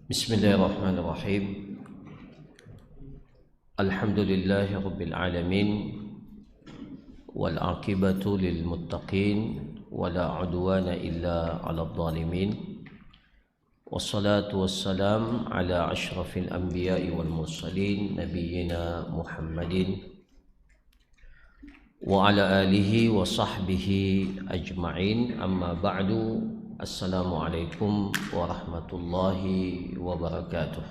Bismillahirrahmanirrahim. Alhamdulillahi rabbil alamin wal aqibatu lil muttaqin wala udwana illa 'alal zalimin. Wassalatu wassalam ala asyrafil anbiya'i wal mursalin nabiyyina Muhammadin wa ala alihi wa sahbihi ajma'in. Amma ba'du. Assalamualaikum warahmatullahi wabarakatuh.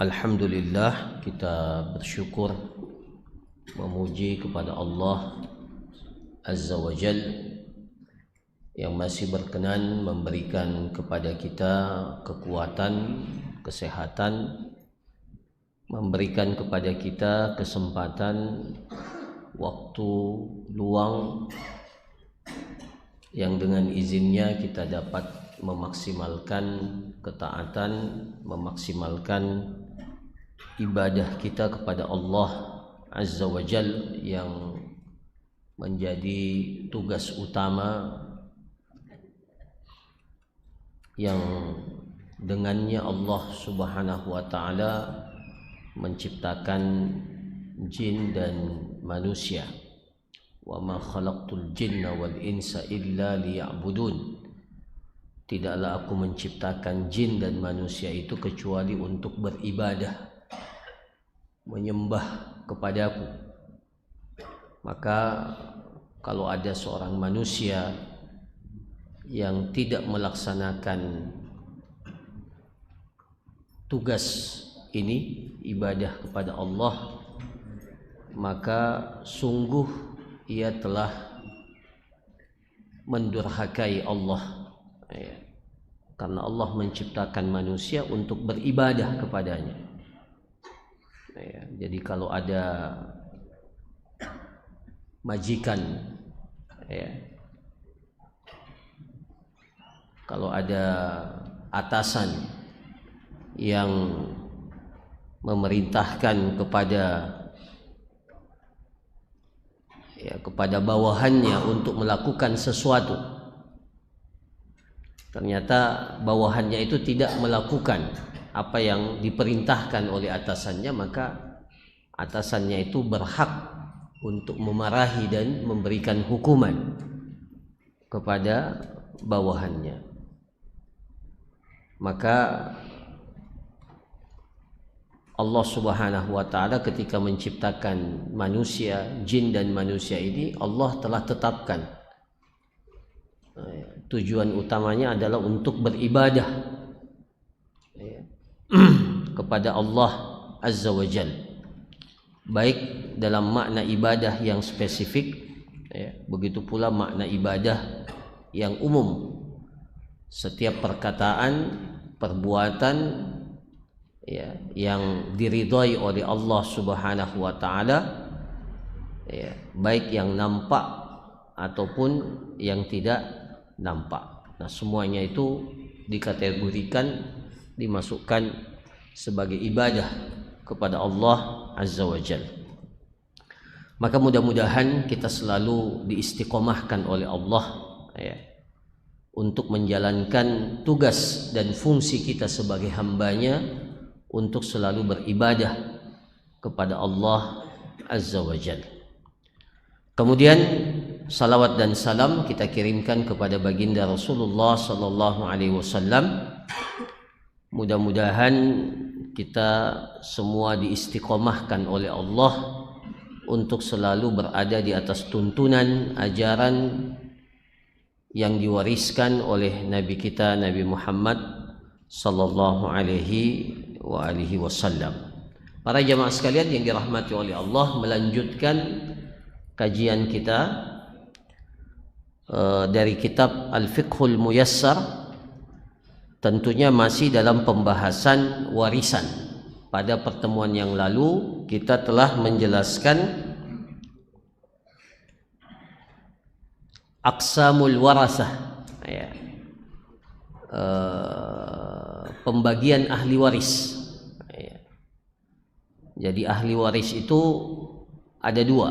Alhamdulillah, kita bersyukur memuji kepada Allah Azza wa Jal yang masih berkenan memberikan kepada kita kekuatan, kesehatan, memberikan kepada kita kesempatan waktu luang yang dengan izinnya kita dapat memaksimalkan ketaatan, memaksimalkan ibadah kita kepada Allah Azza wa Jal yang menjadi tugas utama yang dengannya Allah Subhanahu wa taala menciptakan jin dan manusia. Wa ma khalaqtul jinna wal insa illa liya'budun. Tidaklah aku menciptakan jin dan manusia itu kecuali untuk beribadah, menyembah kepadaku. Maka kalau ada seorang manusia yang tidak melaksanakan tugas ini, ibadah kepada Allah, maka sungguh ia telah mendurhakai Allah, karena Allah menciptakan manusia untuk beribadah kepadanya. Jadi kalau ada majikan, kalau ada atasan yang memerintahkan kepada bawahannya untuk melakukan sesuatu, ternyata bawahannya itu tidak melakukan apa yang diperintahkan oleh atasannya, maka atasannya itu berhak untuk memarahi dan memberikan hukuman kepada bawahannya. Maka Allah Subhanahu wa taala ketika menciptakan manusia, jin dan manusia ini, Allah telah tetapkan tujuan utamanya adalah untuk beribadah kepada Allah Azza wa Jal, baik dalam makna ibadah yang spesifik, begitu pula makna ibadah yang umum. Setiap perkataan, perbuatan yang diridhai oleh Allah Subhanahu wa taala, baik yang nampak ataupun yang tidak nampak. Nah, semuanya itu dikategorikan, dimasukkan sebagai ibadah kepada Allah Azza wa Jalla. Maka mudah-mudahan kita selalu diistiqomahkan oleh Allah untuk menjalankan tugas dan fungsi kita sebagai hambanya, untuk selalu beribadah kepada Allah Azza wa Jalla. Kemudian salawat dan salam kita kirimkan kepada baginda Rasulullah sallallahu alaihi wasallam. Mudah-mudahan kita semua diistiqomahkan oleh Allah untuk selalu berada di atas tuntunan ajaran yang diwariskan oleh Nabi kita Nabi Muhammad sallallahu alaihi wa alihi wasallam. Para jamaah sekalian yang dirahmati oleh Allah, melanjutkan kajian kita dari kitab Al-Fiqhul Muyassar, tentunya masih dalam pembahasan warisan. Pada pertemuan yang lalu kita telah menjelaskan aqsamul warasah, pembagian ahli waris. Jadi ahli waris itu ada dua.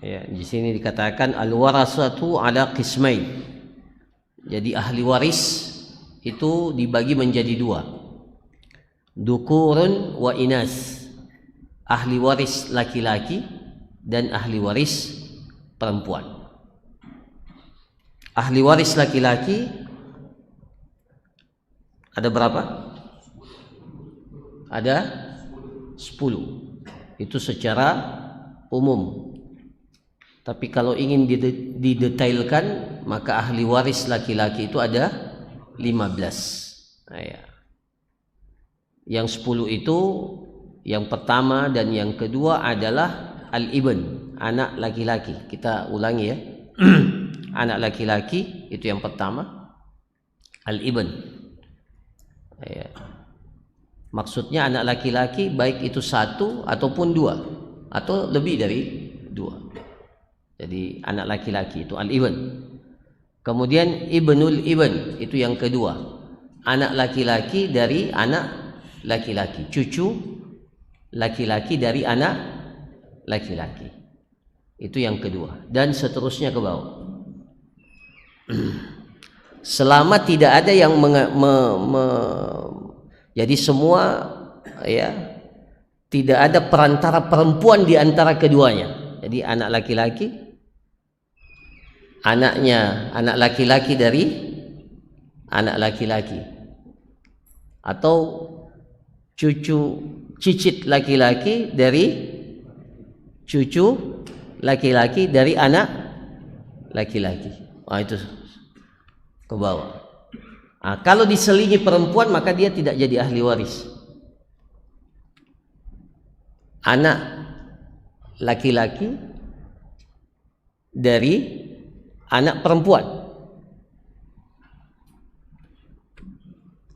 Di sini dikatakan al-warasatu ala qismain. Jadi ahli waris itu dibagi menjadi dua, dukurun wa inas, ahli waris laki-laki dan ahli waris perempuan. Ahli waris laki-laki ada berapa? Ada 10. Itu secara umum. Tapi kalau ingin didetailkan, maka ahli waris laki-laki itu ada 15. Nah, ya. Yang 10 itu, yang pertama dan yang kedua adalah al-ibn, anak laki-laki. Kita ulangi ya. Anak laki-laki itu yang pertama, al-ibn. Ya. Maksudnya anak laki-laki baik itu satu ataupun dua atau lebih dari dua. Jadi anak laki-laki itu al-ibn. Kemudian ibnul ibn itu yang kedua, anak laki-laki dari anak laki-laki, cucu laki-laki dari anak laki-laki. Itu yang kedua dan seterusnya ke bawah. Selama tidak ada yang jadi semua ya, tidak ada perantara perempuan di antara keduanya. Jadi anak laki-laki, anaknya anak laki-laki dari anak laki-laki, atau cucu cicit laki-laki dari cucu laki-laki dari anak laki-laki. Itu ke bawah. Kalau diselingi perempuan maka dia tidak jadi ahli waris. Anak laki-laki dari anak perempuan.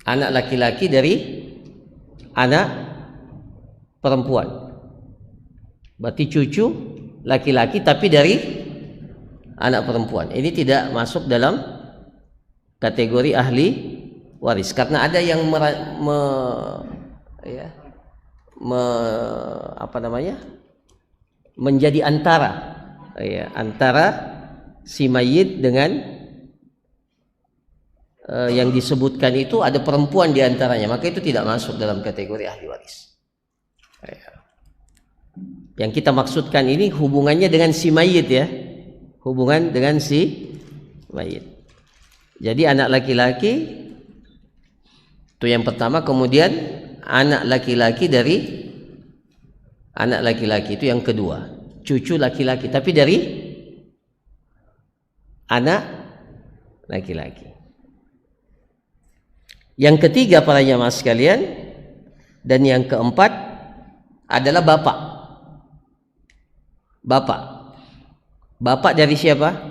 Anak laki-laki dari anak perempuan. Berarti cucu laki-laki tapi dari anak perempuan. Ini tidak masuk dalam kategori ahli waris karena ada yang menjadi antara antara si mayit dengan yang disebutkan itu, ada perempuan di antaranya, maka itu tidak masuk dalam kategori ahli waris. Yang kita maksudkan ini hubungannya dengan si mayit ya, hubungan dengan si mayit. Jadi anak laki-laki itu yang pertama, kemudian anak laki-laki dari anak laki-laki itu yang kedua, cucu laki-laki tapi dari anak laki-laki. Yang ketiga para jamaah sekalian dan yang keempat adalah bapak. Bapak dari siapa?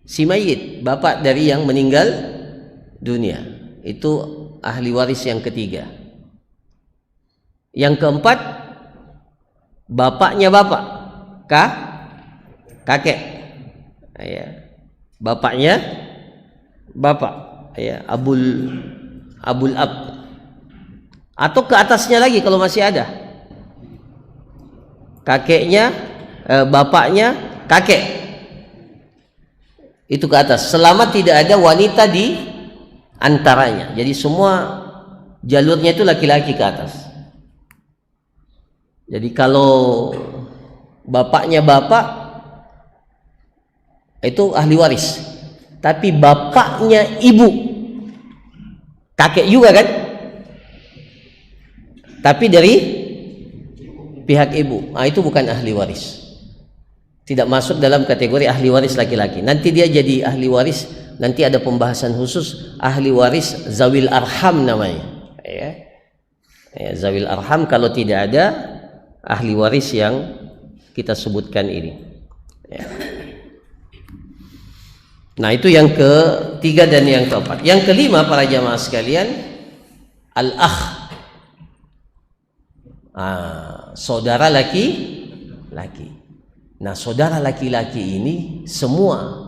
Si mayit, bapak dari yang meninggal dunia. Itu ahli waris yang ketiga. Yang keempat, bapaknya bapak, kakek. Ya. Bapaknya bapak, ya, abul ab. Atau ke atasnya lagi kalau masih ada. Kakeknya, bapaknya, kakek. Itu ke atas, selama tidak ada wanita di antaranya. Jadi semua jalurnya itu laki-laki ke atas. Jadi kalau bapaknya bapak itu ahli waris, tapi bapaknya ibu, kakek juga kan, tapi dari pihak ibu, itu bukan ahli waris. Tidak masuk dalam kategori ahli waris laki-laki. Nanti dia jadi ahli waris, nanti ada pembahasan khusus ahli waris zawil arham namanya. Ya, zawil arham kalau tidak ada ahli waris yang kita sebutkan ini. Ya. Nah itu yang ketiga dan yang keempat. Yang kelima para jamaah sekalian, al-akh, saudara laki-laki. Nah, saudara laki-laki ini semua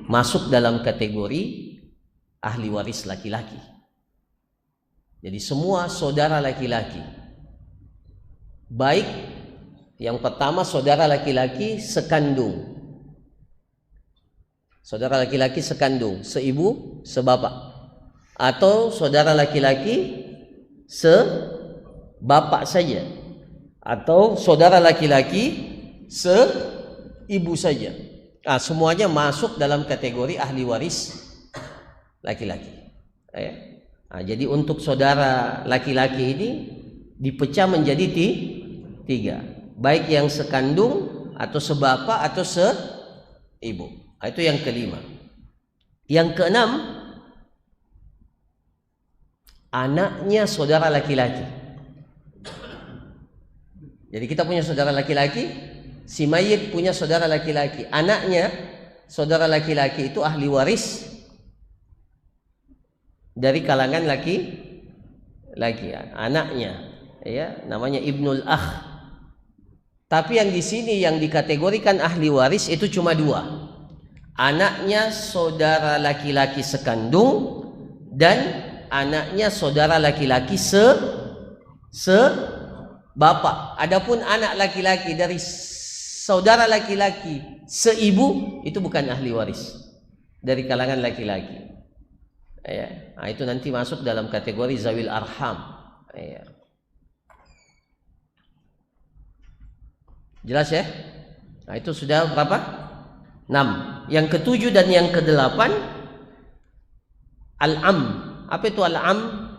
masuk dalam kategori ahli waris laki-laki. Jadi semua saudara laki-laki. Baik yang pertama saudara laki-laki sekandung. Saudara laki-laki sekandung, seibu, sebapak. Atau saudara laki-laki sebapak saja. Atau saudara laki-laki seibu saja. Semuanya masuk dalam kategori ahli waris laki-laki. Jadi untuk saudara laki-laki ini dipecah menjadi tiga, baik yang sekandung atau sebapak atau seibu. Itu yang kelima. Yang keenam, anaknya saudara laki-laki. Jadi kita punya saudara laki-laki, si mayit punya saudara laki-laki, anaknya saudara laki-laki itu ahli waris dari kalangan laki-laki, anaknya, ya, namanya ibnul akh. Tapi yang di sini yang dikategorikan ahli waris itu cuma dua, anaknya saudara laki-laki sekandung dan anaknya saudara laki-laki sebapak. Adapun anak laki-laki dari saudara laki-laki seibu itu bukan ahli waris dari kalangan laki-laki. Ya, itu nanti masuk dalam kategori zawil arham. Ya. Jelas ya? Itu sudah berapa? 6. Yang ketujuh dan yang kedelapan, al-am. Apa itu al-am?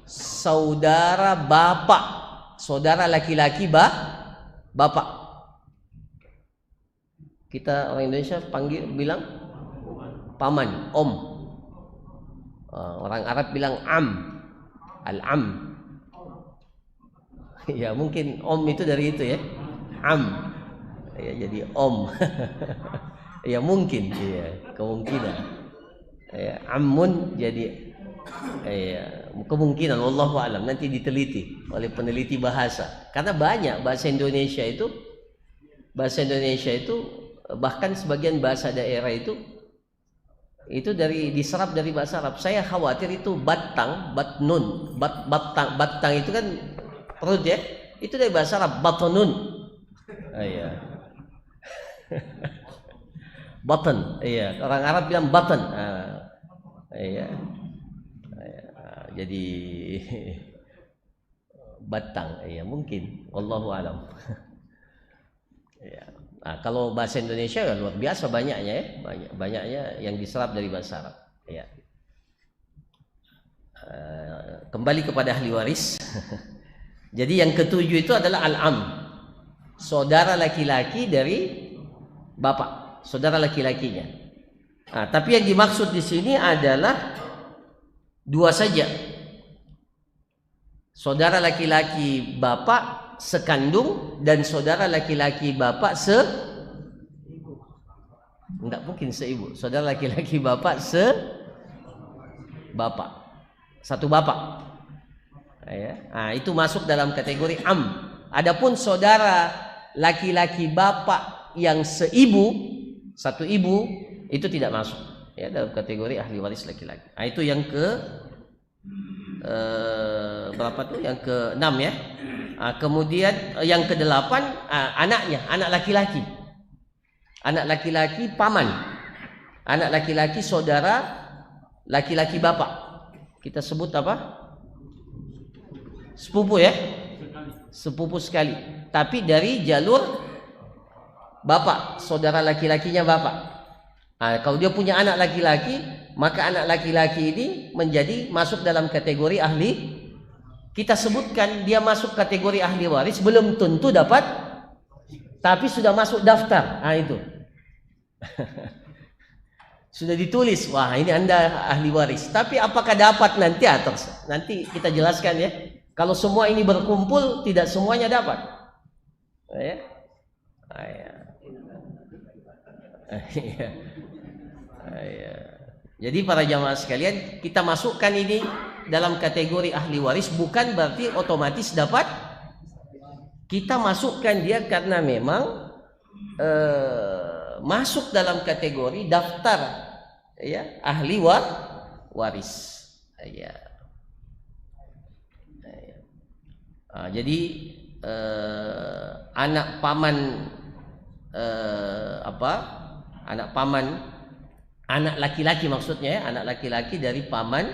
Saudara bapak, saudara laki-laki bapak. Kita orang Indonesia bilang paman, om. Orang Arab bilang am, al-am. Ya mungkin om itu dari itu ya, am. Ya jadi om. Ya mungkin, ya kemungkinan. Ya, ammun jadi kemungkinan, wallahu alam, nanti diteliti oleh peneliti bahasa. Karena banyak bahasa Indonesia itu bahkan sebagian bahasa daerah itu diserap dari bahasa Arab. Saya khawatir itu batang, batnun, batang itu kan perut ya, itu dari bahasa Arab, batnun. Iya. Batan, iya. Orang Arab bilang batan. Iya. Jadi batang, iya mungkin. Wallahu alam. Iya. Kalau bahasa Indonesia ya luar biasa banyaknya ya, banyaknya yang diserap dari bahasa Arab. Ya. Kembali kepada ahli waris. Jadi yang ketujuh itu adalah al-am, saudara laki-laki dari bapak, saudara laki-lakinya. Tapi yang dimaksud di sini adalah dua saja, saudara laki-laki bapak sekandung dan saudara laki-laki bapak enggak mungkin seibu, saudara laki-laki bapak bapak, satu bapak. Ya. Itu masuk dalam kategori am. Adapun saudara laki-laki bapak yang seibu, satu ibu, itu tidak masuk ya dalam kategori ahli waris laki-laki. Itu yang berapa tuh? Yang ke-6 ya. Kemudian yang ke-8 anaknya, anak laki-laki. Anak laki-laki paman. Anak laki-laki saudara laki-laki bapak. Kita sebut apa? Sepupu ya? Sepupu sekali. Tapi dari jalur bapak, saudara laki-lakinya bapak. Kalau dia punya anak laki-laki, maka anak laki-laki ini menjadi masuk dalam kategori ahli. Kita sebutkan dia masuk kategori ahli waris, belum tentu dapat, tapi sudah masuk daftar. Itu sudah ditulis, wah ini Anda ahli waris. Tapi apakah dapat nanti atas? Nanti kita jelaskan ya. Kalau semua ini berkumpul, tidak semuanya dapat. Ya. Jadi para jamaah sekalian, kita masukkan ini dalam kategori ahli waris, bukan berarti otomatis dapat. Kita masukkan dia karena memang masuk dalam kategori daftar ya ahli waris. Ya. Jadi anak paman anak paman anak laki-laki maksudnya ya, anak laki-laki dari paman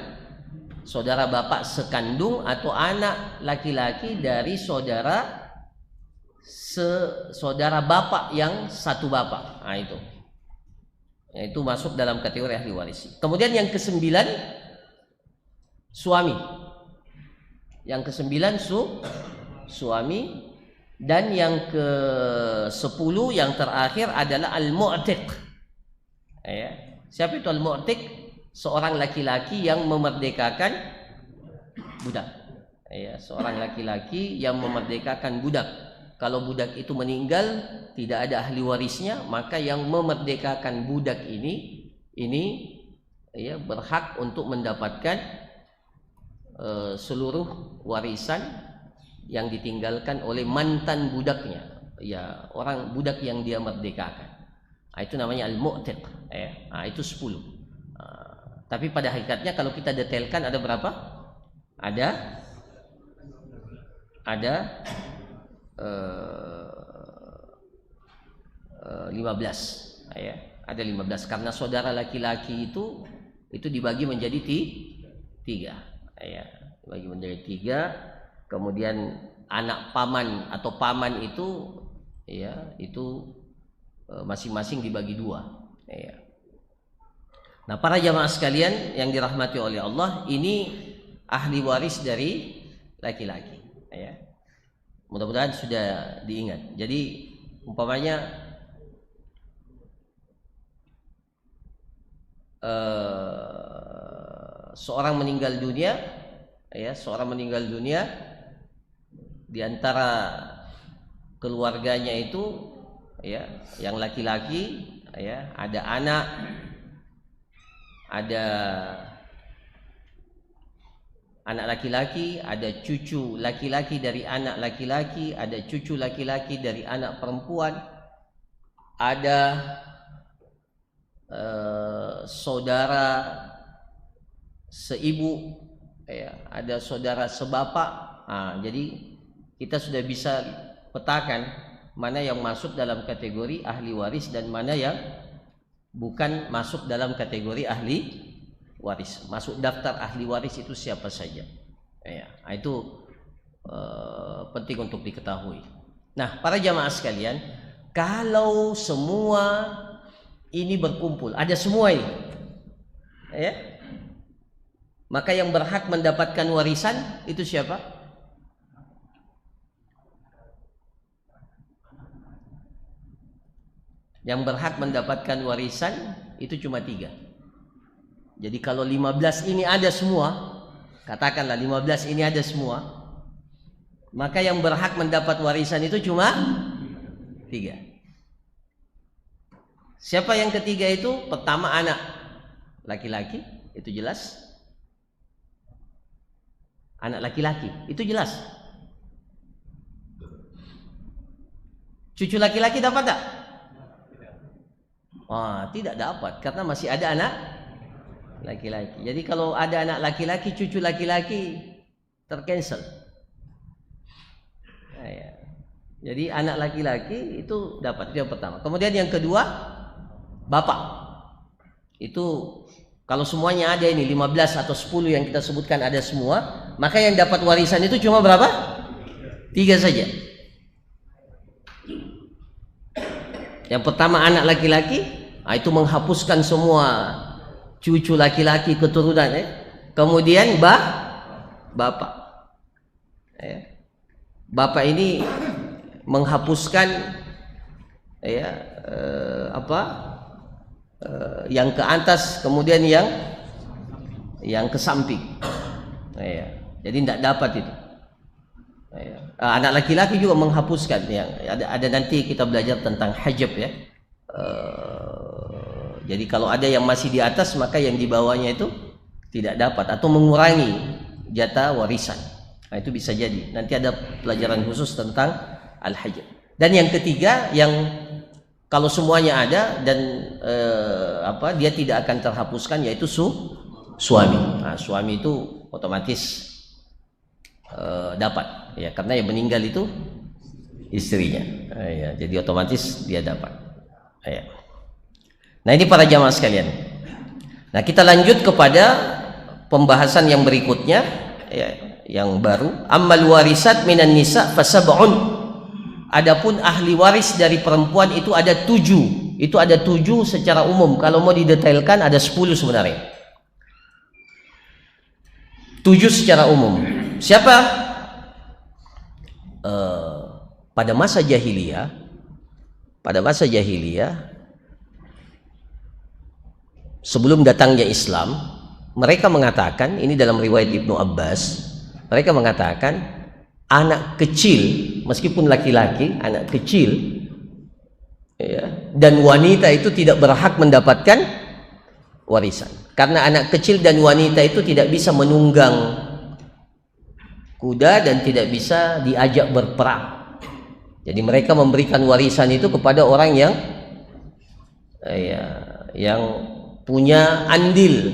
saudara bapak sekandung atau anak laki-laki dari saudara bapak yang satu bapak. Nah, itu masuk dalam kategori ahli waris. Kemudian yang kesembilan suami. Yang kesembilan suami, dan yang ke-10 yang terakhir adalah al-mu'tiq. Ya. Siapa itu al-mu'tiq? Seorang laki-laki yang memerdekakan budak. Ya, seorang laki-laki yang memerdekakan budak. Kalau budak itu meninggal, tidak ada ahli warisnya, maka yang memerdekakan budak ini ya berhak untuk mendapatkan seluruh warisan yang ditinggalkan oleh mantan budaknya, ya orang budak yang dia merdekakan. Itu namanya al-mu'tiq. Ya. Itu 10. Tapi pada hakikatnya kalau kita detailkan ada berapa? Ada 15. Ya, ada 15 karena saudara laki-laki itu dibagi menjadi 3. Ya, dibagi menjadi 3. Kemudian anak paman atau paman itu ya itu masing-masing dibagi 2. Ya. Nah, para jamaah sekalian yang dirahmati oleh Allah, ini ahli waris dari laki-laki. Ya. Mudah-mudahan sudah diingat. Jadi umpamanya seorang meninggal dunia, ya, di antara keluarganya itu, ya, yang laki-laki, ya, ada anak, ada anak laki-laki, ada cucu laki-laki dari anak laki-laki, ada cucu laki-laki dari anak perempuan, ada saudara seibu, ya, ada saudara sebapak. Jadi kita sudah bisa petakan mana yang masuk dalam kategori ahli waris dan mana yang bukan masuk dalam kategori ahli waris. Masuk daftar ahli waris itu siapa saja. Ya, itu penting untuk diketahui. Nah, para jamaah sekalian, kalau semua ini berkumpul, ada semua ini, ya, maka yang berhak mendapatkan warisan itu siapa? Yang berhak mendapatkan warisan itu cuma 3. Jadi kalau 15 ini ada semua, katakanlah 15 ini ada semua, maka yang berhak mendapat warisan itu cuma 3. Siapa yang ketiga itu? Pertama anak laki-laki, itu jelas. Anak laki-laki, itu jelas. Cucu laki-laki dapat tak? Tidak dapat karena masih ada anak laki-laki. Jadi kalau ada anak laki-laki, cucu laki-laki tercancel. Ya. Jadi anak laki-laki itu dapat, itu yang pertama. Kemudian yang kedua, bapak. Itu kalau semuanya ada ini 15 atau 10 yang kita sebutkan ada semua, maka yang dapat warisan itu cuma berapa? 3 saja. Yang pertama anak laki-laki, itu menghapuskan semua cucu laki-laki keturunan, ya. Kemudian bapak, ya. Bapak ini menghapuskan, ya, yang ke atas, kemudian yang ke samping, ya. Jadi tidak dapat itu. Ya. Anak laki-laki juga menghapuskan, yang ada nanti kita belajar tentang hajab, ya. Jadi kalau ada yang masih di atas, maka yang di bawahnya itu tidak dapat atau mengurangi jatah warisan. Nah, itu bisa jadi. Nanti ada pelajaran khusus tentang al-hajab. Dan yang ketiga, yang kalau semuanya ada dan dia tidak akan terhapuskan, yaitu suami. Nah, suami itu otomatis dapat, ya, karena yang meninggal itu istrinya. Ya, jadi otomatis dia dapat. Ya. Nah, ini para jamaah sekalian. Nah, kita lanjut kepada pembahasan yang berikutnya, ya, yang baru. Ammal warisat minan nisa fasab'un. Adapun ahli waris dari perempuan itu ada 7. Itu ada 7 secara umum. Kalau mau didetailkan ada 10 sebenarnya. 7 secara umum. Siapa? Pada masa jahiliyah, sebelum datangnya Islam, mereka mengatakan, ini dalam riwayat Ibnu Abbas, mereka mengatakan anak kecil, meskipun laki-laki, anak kecil, ya, dan wanita itu tidak berhak mendapatkan warisan, karena anak kecil dan wanita itu tidak bisa menunggang kuda dan tidak bisa diajak berperang. Jadi mereka memberikan warisan itu kepada orang yang yang punya andil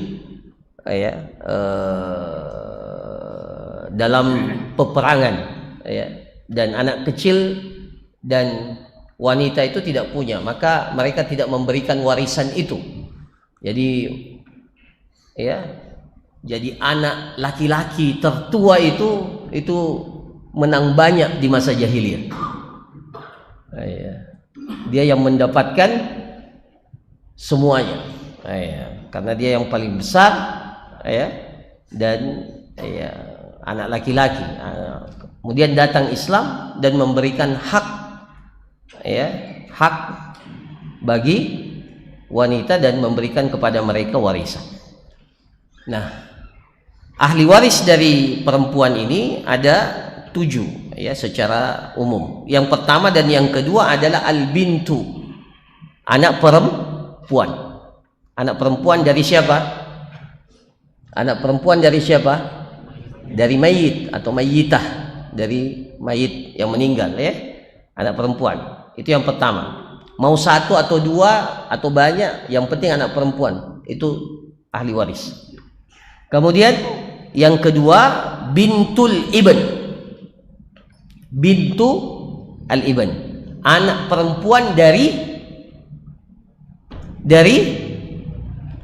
dalam peperangan, dan anak kecil dan wanita itu tidak punya, maka mereka tidak memberikan warisan itu. Jadi anak laki-laki tertua itu menang banyak di masa jahiliyah. Dia yang mendapatkan semuanya, karena dia yang paling besar, dan anak laki-laki. Kemudian datang Islam dan memberikan hak bagi wanita dan memberikan kepada mereka warisan. Nah, ahli waris dari perempuan ini ada 7, secara umum. Yang pertama dan yang kedua adalah al-bintu, anak perempuan. Anak perempuan dari siapa? Anak perempuan dari siapa? Dari mayit atau mayyitah, dari mayit yang meninggal, anak perempuan. Itu yang pertama. Mau 1 atau 2 atau banyak, yang penting anak perempuan itu ahli waris. Kemudian yang kedua, bintul ibn. Bintu al-ibn, anak perempuan dari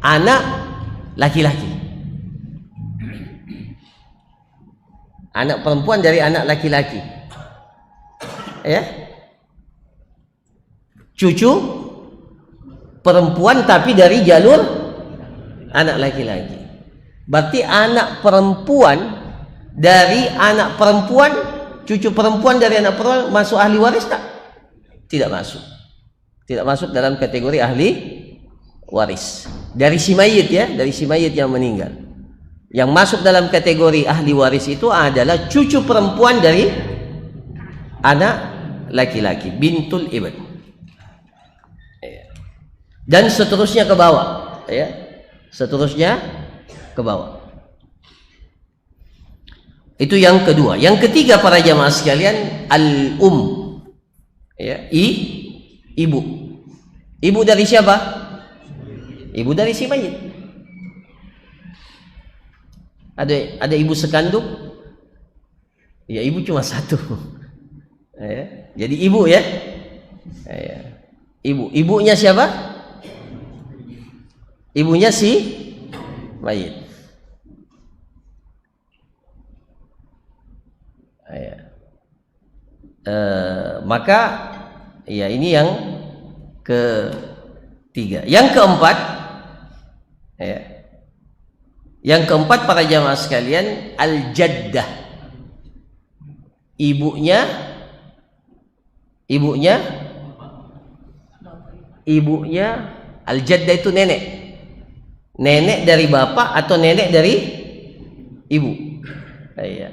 anak laki-laki. Anak perempuan dari anak laki-laki, cucu perempuan tapi dari jalur anak laki-laki. Berarti anak perempuan dari anak perempuan, cucu perempuan dari anak perempuan masuk ahli waris tak? Tidak masuk. Tidak masuk dalam kategori ahli waris. Dari si mayit, dari si mayit yang meninggal. Yang masuk dalam kategori ahli waris itu adalah cucu perempuan dari anak laki-laki, bintul ibn. Dan seterusnya ke bawah, seterusnya ke bawah. Itu yang kedua. Yang ketiga para jamaah sekalian, al-um, ibu. Ibu dari siapa? Ibu dari si mayit. Ada ibu sekandung? Ya, ibu cuma 1. Jadi ibu, ibu. Ibunya siapa? Ibunya si mayit. Maka ini yang ketiga. Yang keempat, para jamaah sekalian, al-jaddah. Ibunya al-jaddah itu nenek. Nenek dari bapak atau nenek dari ibu.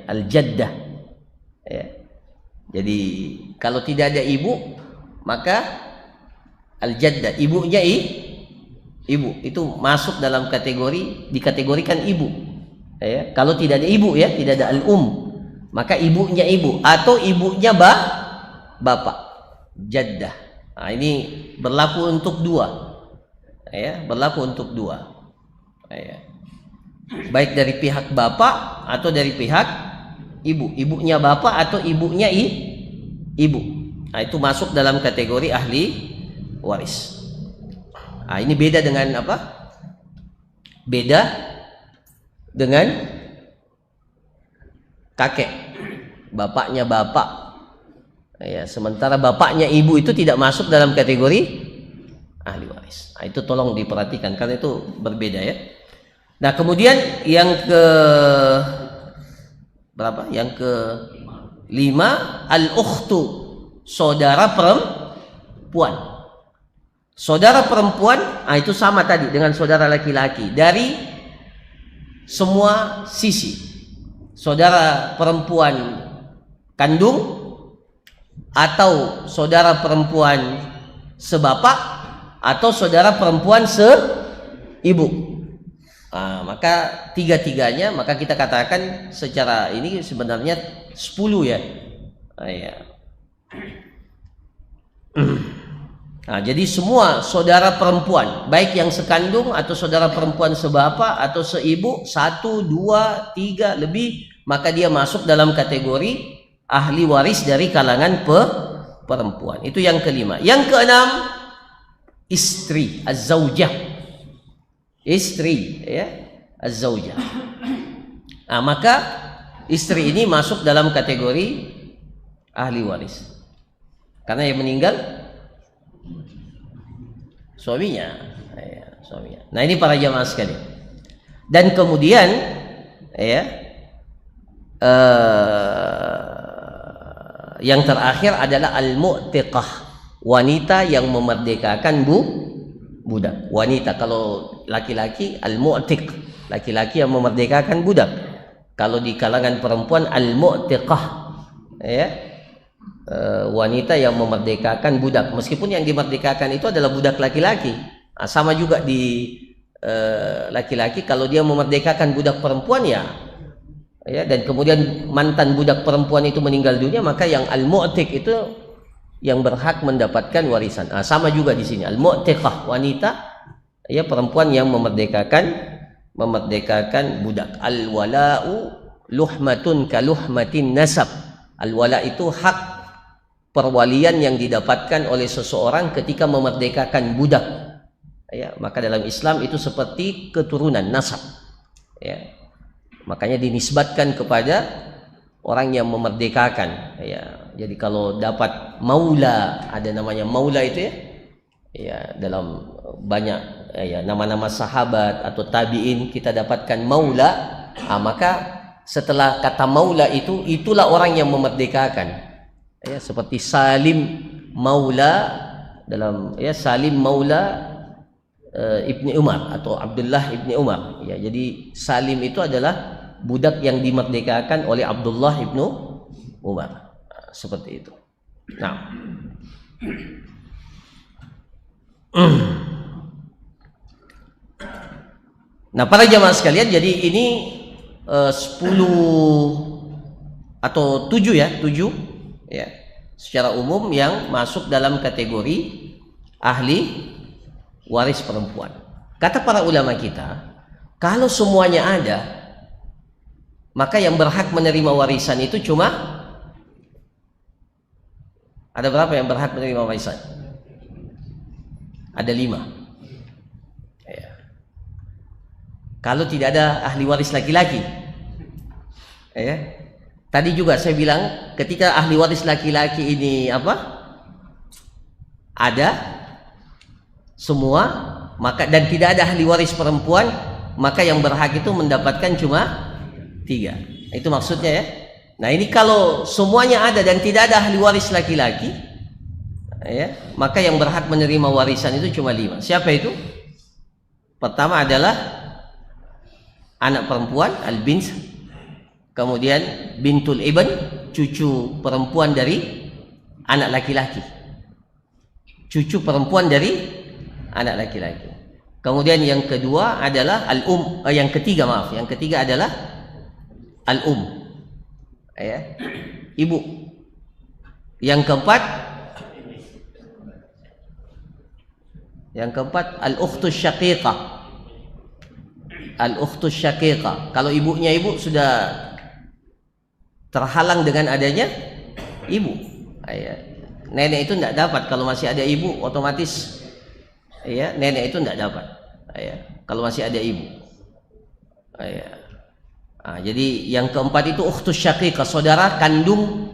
Al-jaddah. Jadi kalau tidak ada ibu, maka al-jaddah, ibunya ibu itu masuk dalam kategori, dikategorikan ibu. Kalau tidak ada ibu, tidak ada al-um, maka ibunya ibu atau ibunya bapak, jaddah. Nah, ini berlaku untuk 2. Berlaku untuk 2. Baik dari pihak bapak atau dari pihak ibu, ibunya bapak atau ibunya ibu. Nah, itu masuk dalam kategori ahli waris. Nah, ini beda dengan apa? Beda dengan kakek, bapaknya bapak. Ya, sementara bapaknya ibu itu tidak masuk dalam kategori ahli waris. Nah, itu tolong diperhatikan karena itu berbeda ya. Nah, kemudian yang ke berapa? Yang ke 5, al-ukhtu, saudara perempuan. Saudara perempuan, itu sama tadi dengan saudara laki-laki dari semua sisi. Saudara perempuan kandung atau saudara perempuan sebapak atau saudara perempuan seibu. Maka tiga-tiganya, maka kita katakan secara ini sebenarnya 10 ya. Ya. Jadi semua saudara perempuan, baik yang sekandung atau saudara perempuan sebapak atau seibu, 1, 2, 3 lebih, maka dia masuk dalam kategori ahli waris dari kalangan perempuan. Itu yang ke-5. Yang ke-6, istri, az-zaujah. Istri, ya, az-zaujah. Maka istri ini masuk dalam kategori ahli waris. Karena yang meninggal suaminya. Suaminya. Nah, ini para jamaah sekalian. Dan kemudian ya, yang terakhir adalah al-mu'tiqah, wanita yang memerdekakan budak. Wanita, kalau laki-laki al-mu'tiq, laki-laki yang memerdekakan budak. Kalau di kalangan perempuan al-mu'tiqah, ya, wanita yang memerdekakan budak. Meskipun yang dimerdekakan itu adalah budak laki-laki. Sama juga di laki-laki, kalau dia memerdekakan budak perempuan ya, dan kemudian mantan budak perempuan itu meninggal dunia, maka yang al-mu'tiq itu yang berhak mendapatkan warisan. Sama juga di sini al-mu'tiqah, wanita ya, perempuan yang memerdekakan budak. Al-wala'u luhmatun kaluhmatin nasab. Al-wala' itu hak perwalian yang didapatkan oleh seseorang ketika memerdekakan budak. Ya, maka dalam Islam itu seperti keturunan nasab. Ya. Makanya dinisbatkan kepada orang yang memerdekakan. Ya. Jadi kalau dapat maula, ada namanya maula itu ya. Ya, dalam banyak ya, nama-nama sahabat atau tabi'in kita dapatkan maula. Maka setelah kata maula itu, itulah orang yang memerdekakan. Ya, seperti Salim maula dalam ya, Salim maula Ibni Umar atau Abdullah Ibni Umar. Ya, jadi Salim itu adalah budak yang dimerdekakan oleh Abdullah Ibnu Umar. Seperti itu. Nah, para jamaah sekalian, jadi ini 10 atau 7 ya, 7 ya, secara umum yang masuk dalam kategori ahli waris perempuan. Kata para ulama kita, kalau semuanya ada, maka yang berhak menerima warisan itu cuma ada berapa yang berhak menerima warisan? Ada 5 ya. Kalau tidak ada ahli waris laki-laki ya. Tadi juga saya bilang, ketika ahli waris laki-laki ini ada semua, maka dan tidak ada ahli waris perempuan, maka yang berhak itu mendapatkan cuma 3. Itu maksudnya ya. Nah, ini kalau semuanya ada dan tidak ada ahli waris laki-laki ya, maka yang berhak menerima warisan itu cuma 5. Siapa itu? Pertama adalah anak perempuan, al-bint. Kemudian bintul ibn, cucu perempuan dari anak laki-laki. Cucu perempuan dari anak laki-laki. Kemudian yang kedua adalah yang ketiga adalah al-um. Ya. Ibu. Yang keempat al-ukhtus syaqiqah. Al-ukhtus syaqiqah. Kalau ibunya sudah terhalang dengan adanya ibu. Ya. Nenek itu tidak dapat. Kalau masih ada ibu, otomatis ya, nenek itu tidak dapat. Ya. Kalau masih ada ibu. Ya. Jadi yang keempat itu ukhtus syaqiqah, saudara kandung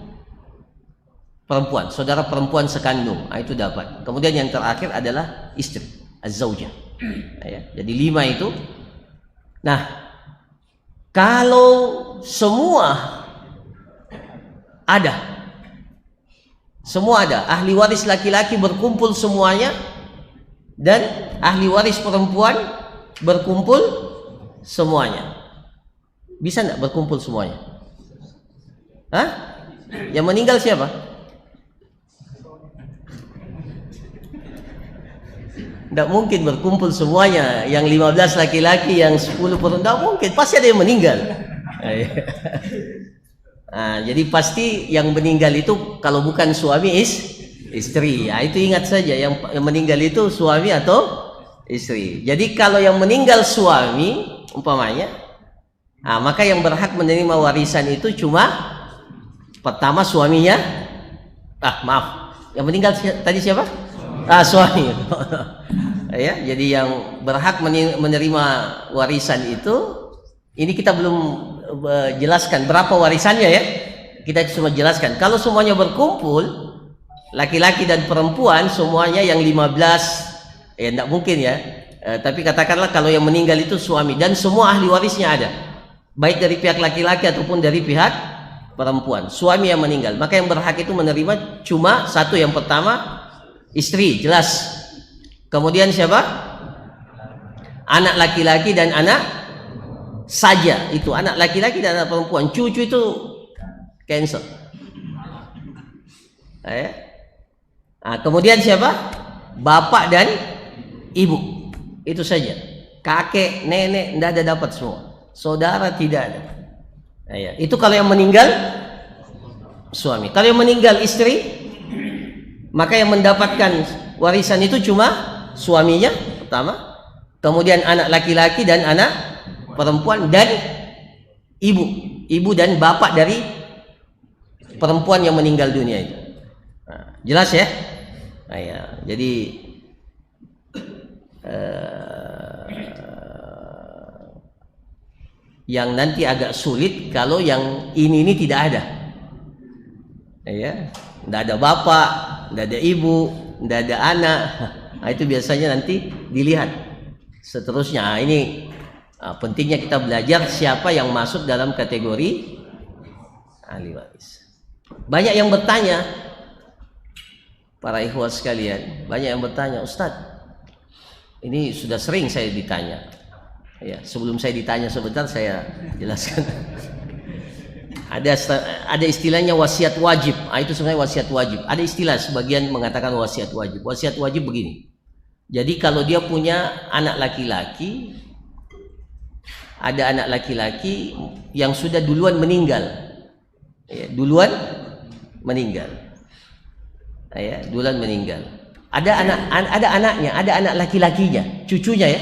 perempuan, saudara perempuan sekandung, itu dapat. Kemudian yang terakhir adalah istri, az-zaujah. Ya. Jadi 5 itu. Nah, kalau semua ada, ahli waris laki-laki berkumpul semuanya dan ahli waris perempuan berkumpul semuanya, bisa enggak berkumpul semuanya? Yang meninggal siapa? Tidak mungkin berkumpul semuanya, yang 15 laki-laki, yang 10 perempuan, tidak mungkin, pasti ada yang meninggal. Jadi pasti yang meninggal itu kalau bukan suami istri. Itu ingat saja, yang meninggal itu suami atau istri. Jadi kalau yang meninggal suami umpamanya, maka yang berhak menerima warisan itu cuma pertama suaminya. Maaf, yang meninggal tadi siapa? Suami. Ya, jadi yang berhak menerima warisan itu, ini kita belum jelaskan berapa warisannya ya. Kita cuma jelaskan kalau semuanya berkumpul, laki-laki dan perempuan semuanya yang 15, enggak mungkin ya. Tapi katakanlah kalau yang meninggal itu suami dan semua ahli warisnya ada, baik dari pihak laki-laki ataupun dari pihak perempuan. Suami yang meninggal, maka yang berhak itu menerima cuma satu, yang pertama istri, jelas. Kemudian siapa? Anak laki-laki dan anak saja, itu anak laki-laki dan anak perempuan. Cucu itu cancel. Kemudian siapa? Bapak dan ibu, itu saja. Kakek, nenek tidak ada dapat semua. Saudara tidak ada. Itu kalau yang meninggal suami. Kalau yang meninggal istri, maka yang mendapatkan warisan itu cuma suaminya pertama, kemudian anak laki-laki dan anak perempuan, dan ibu dan bapak dari perempuan yang meninggal dunia itu. Jelas ya? Jadi yang nanti agak sulit kalau yang ini tidak ada. Tidak ada bapak, tidak ada ibu, tidak ada anak. Itu biasanya nanti dilihat seterusnya. Ini pentingnya kita belajar siapa yang masuk dalam kategori ahli waris. Banyak yang bertanya, para ikhwah sekalian, banyak yang bertanya, Ustadz, ini sudah sering saya ditanya. Sebelum saya ditanya sebentar saya jelaskan. Ada istilahnya wasiat wajib. Itu sebenarnya wasiat wajib. Ada istilah sebagian mengatakan wasiat wajib. Wasiat wajib begini. Jadi kalau dia punya anak laki-laki, ada anak laki-laki yang sudah duluan meninggal, duluan meninggal. Ada anaknya, ada anak laki-lakinya, cucunya ya.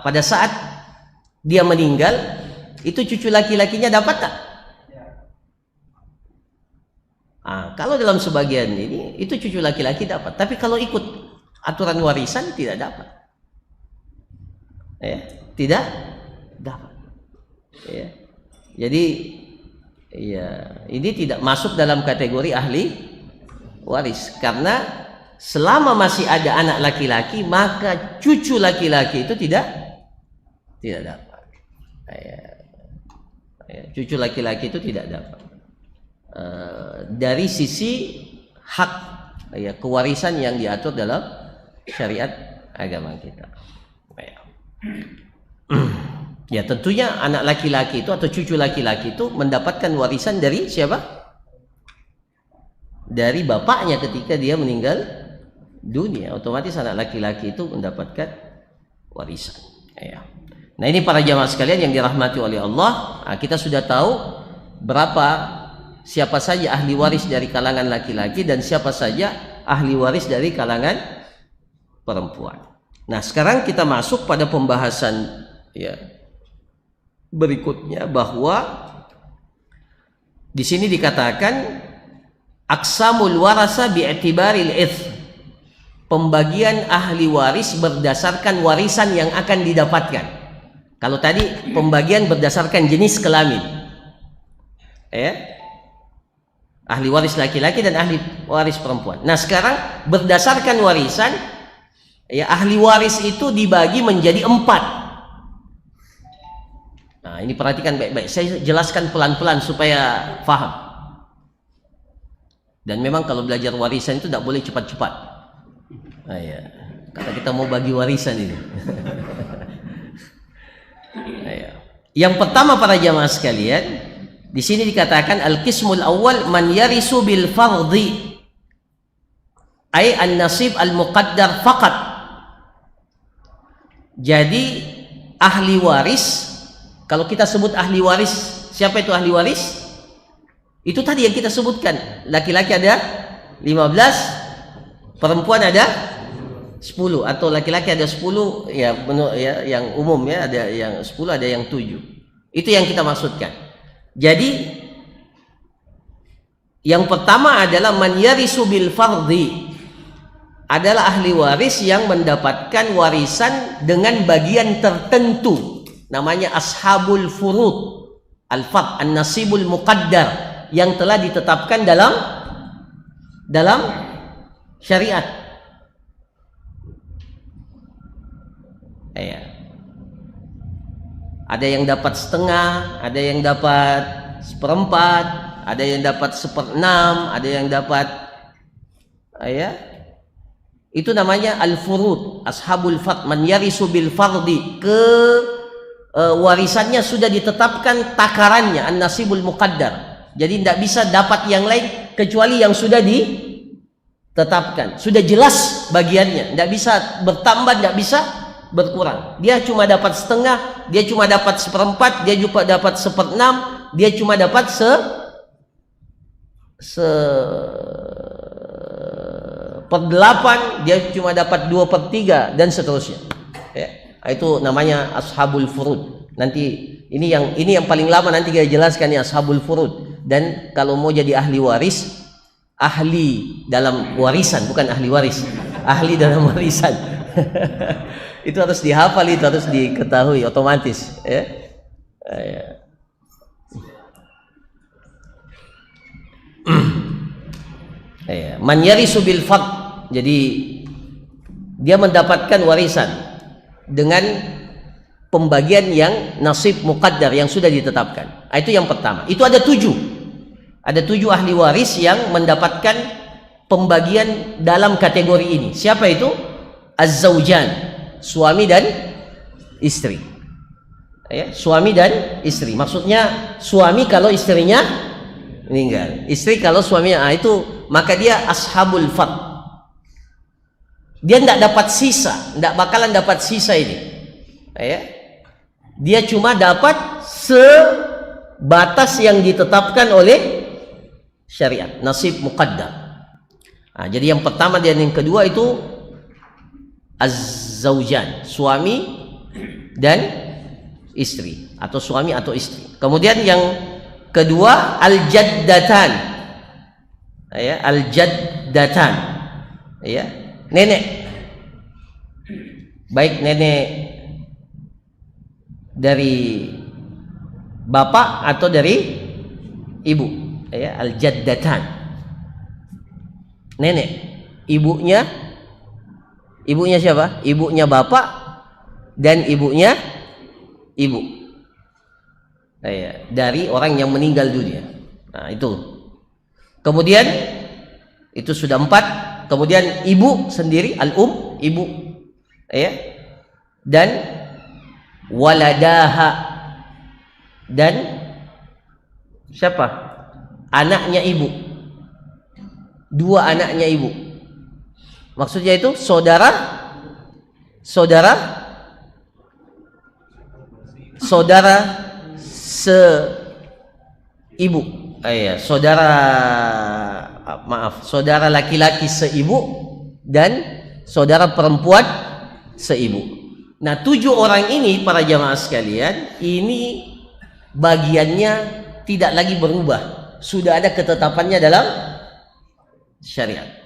Pada saat dia meninggal, itu cucu laki-lakinya dapat tak? Kalau dalam sebagian ini, itu cucu laki-laki dapat. Tapi kalau ikut aturan warisan tidak dapat. Tidak dapat. Jadi ini tidak masuk dalam kategori ahli waris, karena selama masih ada anak laki-laki, maka cucu laki-laki itu tidak dapat. Cucu laki-laki itu tidak dapat. Dari sisi hak kewarisan yang diatur dalam syariat agama kita. Tentunya anak laki-laki itu atau cucu laki-laki itu mendapatkan warisan dari siapa? Dari bapaknya ketika dia meninggal dunia. Otomatis anak laki-laki itu mendapatkan warisan. Nah, ini para jamaah sekalian yang dirahmati oleh Allah, kita sudah tahu siapa saja ahli waris dari kalangan laki-laki dan siapa saja ahli waris dari kalangan perempuan. Nah, sekarang kita masuk pada pembahasan berikutnya, bahwa di sini dikatakan aqsamul warasa bi'tibaril its, pembagian ahli waris berdasarkan warisan yang akan didapatkan. Kalau tadi pembagian berdasarkan jenis kelamin, ya, ahli waris laki-laki dan ahli waris perempuan. Nah sekarang berdasarkan warisan, ya, ahli waris itu dibagi menjadi 4. Nah ini perhatikan baik-baik, saya jelaskan pelan-pelan supaya paham. Dan memang kalau belajar warisan itu tidak boleh cepat-cepat. Nah, ya. Karena kita mau bagi warisan ini. Yang pertama para jamaah sekalian, di sini dikatakan al-qismul awal man yarisu bil fardhi, ay an-nasib al-muqaddar faqat. Jadi ahli waris, kalau kita sebut ahli waris, siapa itu ahli waris? Itu tadi yang kita sebutkan, laki-laki ada 15, perempuan ada 10, atau laki-laki ada 10, ya, ya yang umum ya, ada yang 10, ada yang 7. Itu yang kita maksudkan. Jadi yang pertama adalah man yarisu bil fardhi, adalah ahli waris yang mendapatkan warisan dengan bagian tertentu, namanya ashabul furud, al-fard, an-nasibul muqaddar, yang telah ditetapkan dalam syariat. Ya. Ada yang dapat setengah, ada yang dapat seperempat, ada yang dapat 1/6, ada yang dapat, ya, itu namanya al-furud, ashabul fard, man yarisu bil fardi, warisannya sudah ditetapkan takarannya, an-nasibul muqaddar. Jadi tidak bisa dapat yang lain kecuali yang sudah ditetapkan, sudah jelas bagiannya, tidak bisa bertambah, tidak bisa berkurang. Dia cuma dapat setengah, dia cuma dapat 1/4, dia juga dapat 1/6, dia cuma dapat 1/8, dia cuma dapat 2/3, dan seterusnya. Ya, itu namanya ashabul furud. Nanti ini yang paling lama nanti kita jelaskan, ya, ashabul furud. Dan kalau mau jadi ahli waris, ahli dalam warisan, bukan ahli waris, ahli dalam warisan. Itu harus dihafal, itu harus diketahui otomatis, ya. Man yarisu bil fard, jadi dia mendapatkan warisan dengan pembagian yang nasib muqaddar, yang sudah ditetapkan. Itu yang pertama. Itu ada 7 ahli waris yang mendapatkan pembagian dalam kategori ini. Siapa itu? Az-zawjan, suami dan istri. Ya, suami dan istri. Maksudnya suami kalau istrinya meninggal, istri kalau suaminya, itu maka dia ashabul fard. Dia tidak dapat sisa, tidak bakalan dapat sisa ini. Ya. Dia cuma dapat sebatas yang ditetapkan oleh syariat, nasib muqaddar. Nah, jadi yang pertama dan yang kedua itu az-zawjan, suami dan istri, atau suami atau istri. Kemudian yang kedua al-jaddatan, ya, al-jaddatan, ya, nenek, baik nenek dari bapak atau dari ibu, ya, al-jaddatan, nenek, ibunya siapa? Ibunya bapak dan ibunya ibu, ya, dari orang yang meninggal dunia. Nah itu. Kemudian itu sudah 4. Kemudian ibu sendiri, al-um, ibu, ya, dan waladaha, dan siapa? Anaknya ibu, 2 anaknya ibu. Maksudnya itu saudara seibu, saudara laki-laki seibu dan saudara perempuan seibu. Nah 7 orang ini para jamaah sekalian, ini bagiannya tidak lagi berubah, sudah ada ketetapannya dalam syariat.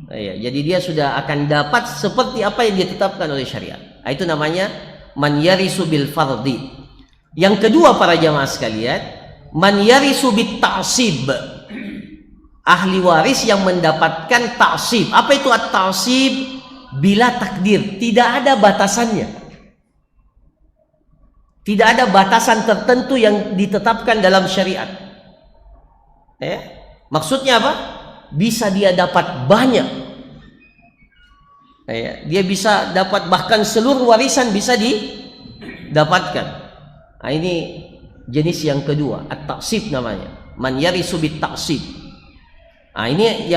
Ya, jadi dia sudah akan dapat seperti apa yang ditetapkan oleh syariat. Itu namanya man yarisu bil fardi. Yang kedua para jamaah sekalian, man yarisu bit ta'sib. Ahli waris yang mendapatkan ta'sib. Apa itu at-ta'sib? Bila takdir, tidak ada batasannya. Tidak ada batasan tertentu yang ditetapkan dalam syariat. Maksudnya apa? Bisa dia dapat banyak. Dia bisa dapat bahkan seluruh warisan bisa didapatkan. Nah, ini jenis yang kedua, at-ta'sib namanya. Man yarisu bit ta'sib. Nah, ini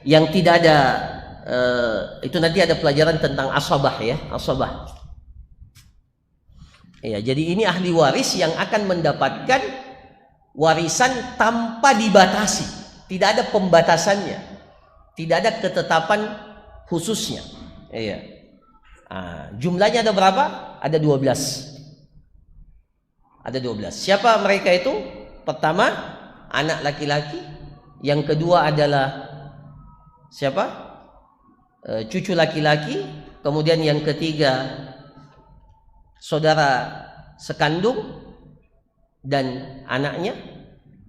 yang tidak ada itu nanti ada pelajaran tentang asabah ya, asabah. Jadi ini ahli waris yang akan mendapatkan warisan tanpa dibatasi. Tidak ada pembatasannya. Tidak ada ketetapan khususnya. Jumlahnya ada berapa? Ada 12. Ada 12. Siapa mereka itu? Pertama, anak laki-laki. Yang kedua adalah siapa? Cucu laki-laki. Kemudian yang ketiga, saudara sekandung dan anaknya.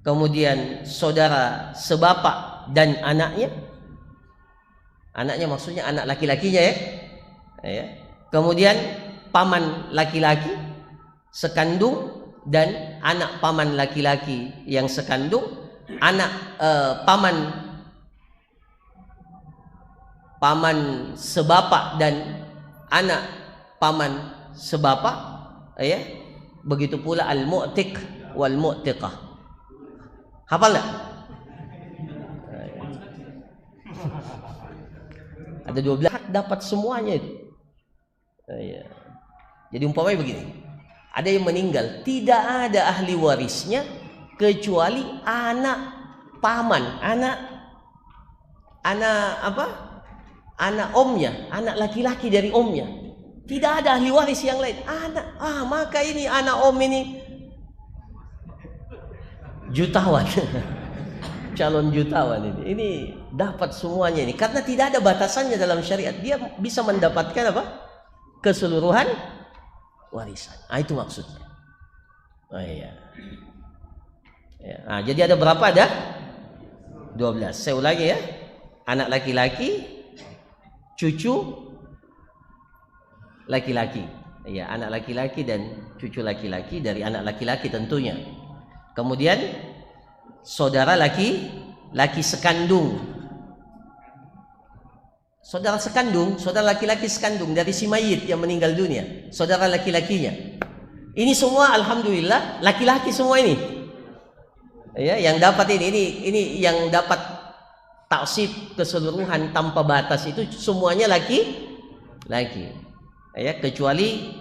Kemudian saudara sebapak dan anaknya. Anaknya maksudnya anak laki-lakinya ya. Kemudian paman laki-laki sekandung dan anak paman laki-laki yang sekandung, anak paman sebapak dan anak paman sebapak ya. Begitu pula al-mu'tiq wal mu'tiqah. Hafal enggak? Ada 12 hak dapat semuanya itu. Jadi umpamanya begini. Ada yang meninggal, tidak ada ahli warisnya kecuali anak paman, anak omnya, anak laki-laki dari omnya. Tidak ada ahli waris yang lain. Maka ini anak om ini jutawan. Calon jutawan ini dapat semuanya ini karena tidak ada batasannya dalam syariat. Dia bisa mendapatkan apa? Keseluruhan warisan. Itu maksudnya. Jadi ada berapa? Ada 12. Saya ulangi ya. Anak laki-laki, cucu laki-laki. Anak laki-laki dan cucu laki-laki dari anak laki-laki tentunya. Kemudian saudara laki sekandung. Saudara laki-laki sekandung dari si mayit yang meninggal dunia, saudara laki-lakinya. Ini semua alhamdulillah laki-laki semua ini. Yang dapat ini yang dapat taksib keseluruhan tanpa batas itu semuanya laki-laki. Kecuali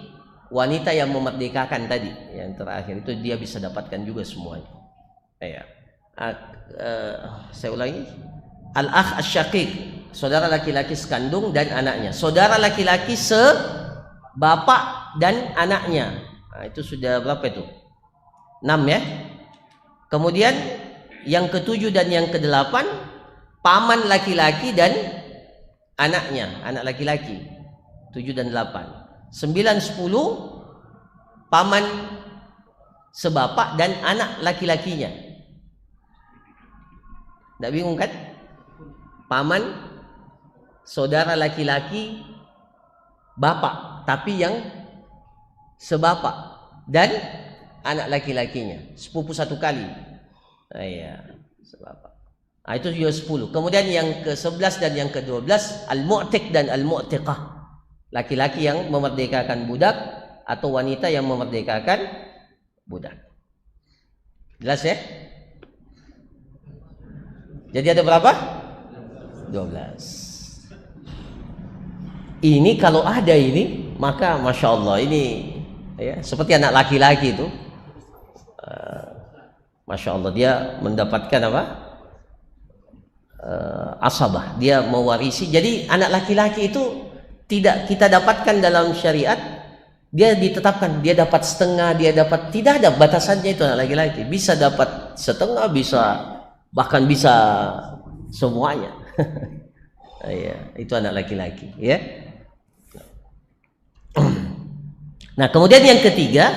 wanita yang memerdekakan tadi, yang terakhir itu dia bisa dapatkan juga semuanya. Saya ulangi. Al-akh asy-syaqiq, saudara laki-laki sekandung dan anaknya. Saudara laki-laki sebapak dan anaknya. Itu sudah berapa itu? 6 ya. Kemudian yang ke-7 dan yang ke-8 paman laki-laki dan anaknya, anak laki-laki. 7 dan 8. 9, 10 paman sebapak dan anak laki-lakinya. Tidak bingung kan? Paman, saudara laki-laki, bapak, tapi yang sebapak dan anak laki-lakinya, sepupu satu kali. Sebapak. Itu juga 10. Kemudian yang ke-11 dan yang ke-12 al-mu'tiq dan al-mu'tiqah. Laki-laki yang memerdekakan budak atau wanita yang memerdekakan budak. Jelas ya? Jadi ada berapa? 12. Ini kalau ada ini, maka masya Allah ini seperti anak laki-laki itu, masya Allah dia mendapatkan apa? Asabah, dia mewarisi. Jadi anak laki-laki itu tidak kita dapatkan dalam syariat. Dia ditetapkan, dia dapat setengah, dia dapat, tidak ada batasannya itu anak laki-laki. Bisa dapat setengah, bisa bahkan bisa semuanya. Itu anak laki-laki ya. Nah, kemudian yang ketiga,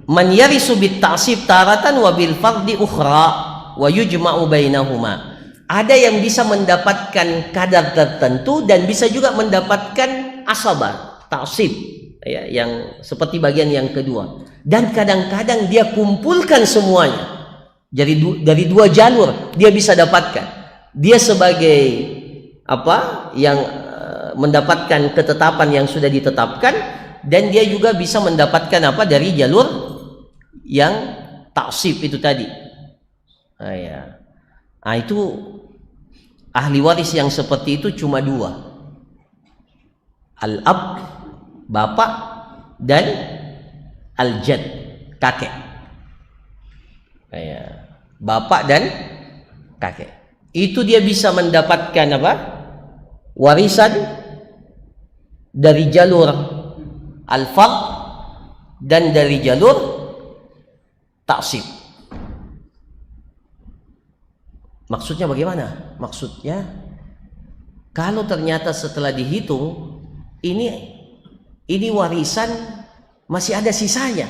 man yarisu bit ta'sib taratan wa bil fardi ukhra wa yujma'u bainahuma. Ada yang bisa mendapatkan kadar tertentu dan bisa juga mendapatkan asabah, ta'sib, ya, yang seperti bagian yang kedua. Dan kadang-kadang dia kumpulkan semuanya. Jadi dari dua jalur dia bisa dapatkan. Dia sebagai apa? Yang mendapatkan ketetapan yang sudah ditetapkan, dan dia juga bisa mendapatkan apa? Dari jalur yang ta'sib itu tadi. Nah, ya. Nah, itu ahli waris yang seperti itu cuma dua, al-ab, bapak, dan al-jad, kakek. Ya, bapak dan kakek. Itu dia bisa mendapatkan apa? Warisan dari jalur al-fard dan dari jalur ta'sib. Maksudnya bagaimana? Maksudnya kalau ternyata setelah dihitung ini warisan masih ada sisanya,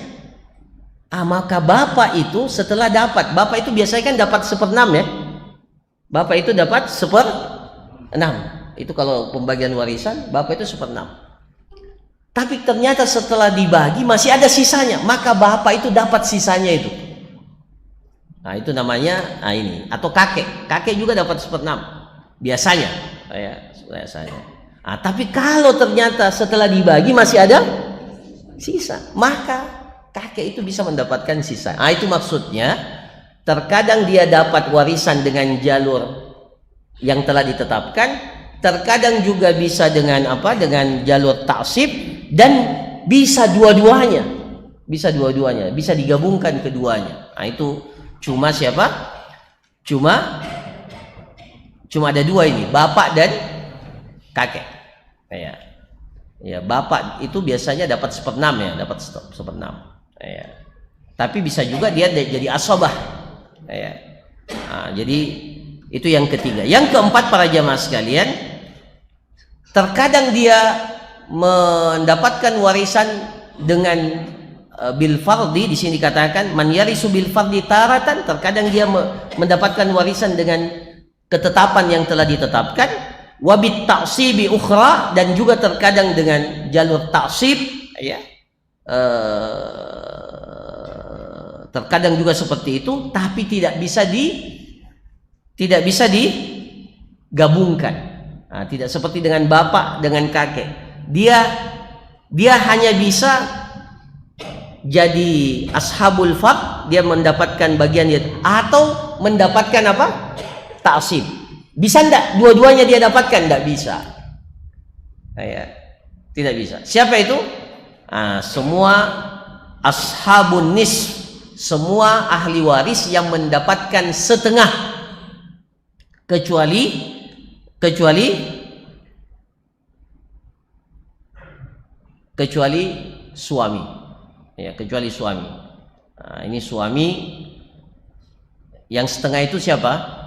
maka bapak itu setelah dapat, bapak itu biasanya kan dapat 1/6 ya. Bapak itu dapat 1/6. Itu kalau pembagian warisan, bapak itu 1/6. Tapi ternyata setelah dibagi masih ada sisanya, maka bapak itu dapat sisanya itu. Nah, itu namanya ini, atau kakek juga dapat 1/6 biasanya, biasanya. Tapi kalau ternyata setelah dibagi masih ada sisa, maka kakek itu bisa mendapatkan sisa. Itu maksudnya terkadang dia dapat warisan dengan jalur yang telah ditetapkan, terkadang juga bisa dengan apa? Dengan jalur ta'sib, dan bisa dua-duanya, bisa digabungkan keduanya. Itu cuma siapa? Cuma ada dua ini, bapak dan kakek. Ya, bapak itu biasanya dapat 1/6 ya, dapat 1/6. Ya. Tapi bisa juga dia jadi asabah. Ya. Jadi itu yang ketiga. Yang keempat, para jamaah sekalian, terkadang dia mendapatkan warisan dengan bil fardi. Di sini dikatakan man yarisu bil fardi taratan, terkadang dia mendapatkan warisan dengan ketetapan yang telah ditetapkan, wa bit ta'sibi ukhra, dan juga terkadang dengan jalur ta'sib, ya. Terkadang juga seperti itu, tapi tidak bisa digabungkan. Tidak seperti dengan bapak dengan kakek. Dia hanya bisa jadi ashabul fard, dia mendapatkan bagian dia, atau mendapatkan apa? Ta'sib. Bisa enggak dua-duanya dia dapatkan? Enggak bisa. Tidak bisa. Siapa itu? Semua ashabun nisf, semua ahli waris yang mendapatkan setengah, kecuali suami. Ya, kecuali suami. Ini suami yang setengah itu siapa?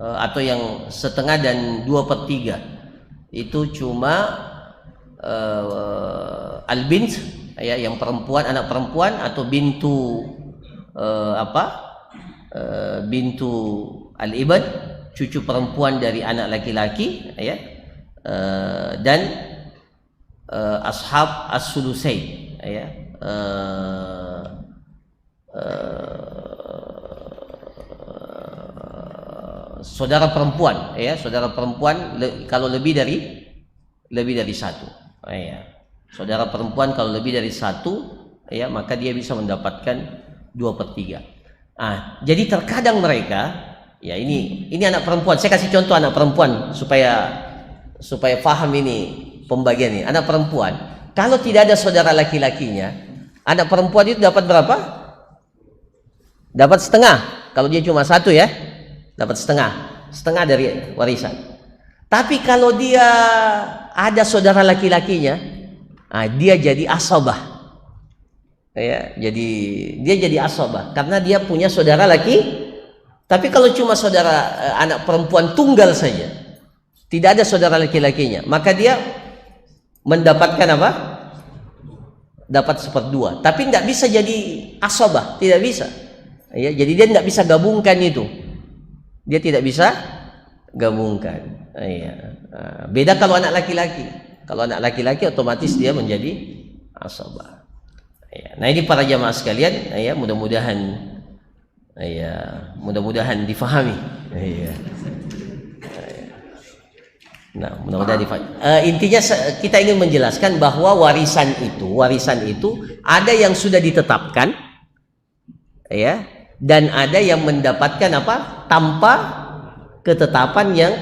Atau yang setengah dan 2/3 itu cuma al-bint, ya, yang perempuan, anak perempuan, atau bintu bintu al-ibad, cucu perempuan dari anak laki-laki, ya, dan ashab as-sulusain, ya, saudara perempuan, ya, saudara perempuan kalau lebih dari satu, ya. Saudara perempuan kalau lebih dari satu, ya, maka dia bisa mendapatkan 2/3. Jadi terkadang mereka, ya, ini anak perempuan. Saya kasih contoh anak perempuan supaya paham ini pembagian ini. Anak perempuan, kalau tidak ada saudara laki-lakinya, anak perempuan itu dapat berapa? Dapat setengah. Kalau dia cuma satu, ya, dapat setengah dari warisan. Tapi kalau dia ada saudara laki-lakinya, dia jadi asabah, ya, dia jadi asabah karena dia punya saudara laki. Tapi kalau cuma saudara anak perempuan tunggal saja, tidak ada saudara laki-lakinya, maka dia mendapatkan apa? dapat seperdua, tapi tidak bisa jadi asabah, tidak bisa. Ya, jadi dia tidak bisa gabungkan itu. Dia tidak bisa gabungkan. Ya. Beda kalau anak laki-laki. Kalau anak laki-laki otomatis dia menjadi asabah. Ya. Nah ini para jamaah sekalian, ya mudah-mudahan, ya mudah-mudahan difahami. Ya. Nah, mudah-mudahan difahami. Intinya kita ingin menjelaskan bahwa warisan itu ada yang sudah ditetapkan, ya, dan ada yang mendapatkan apa? Tanpa ketetapan yang,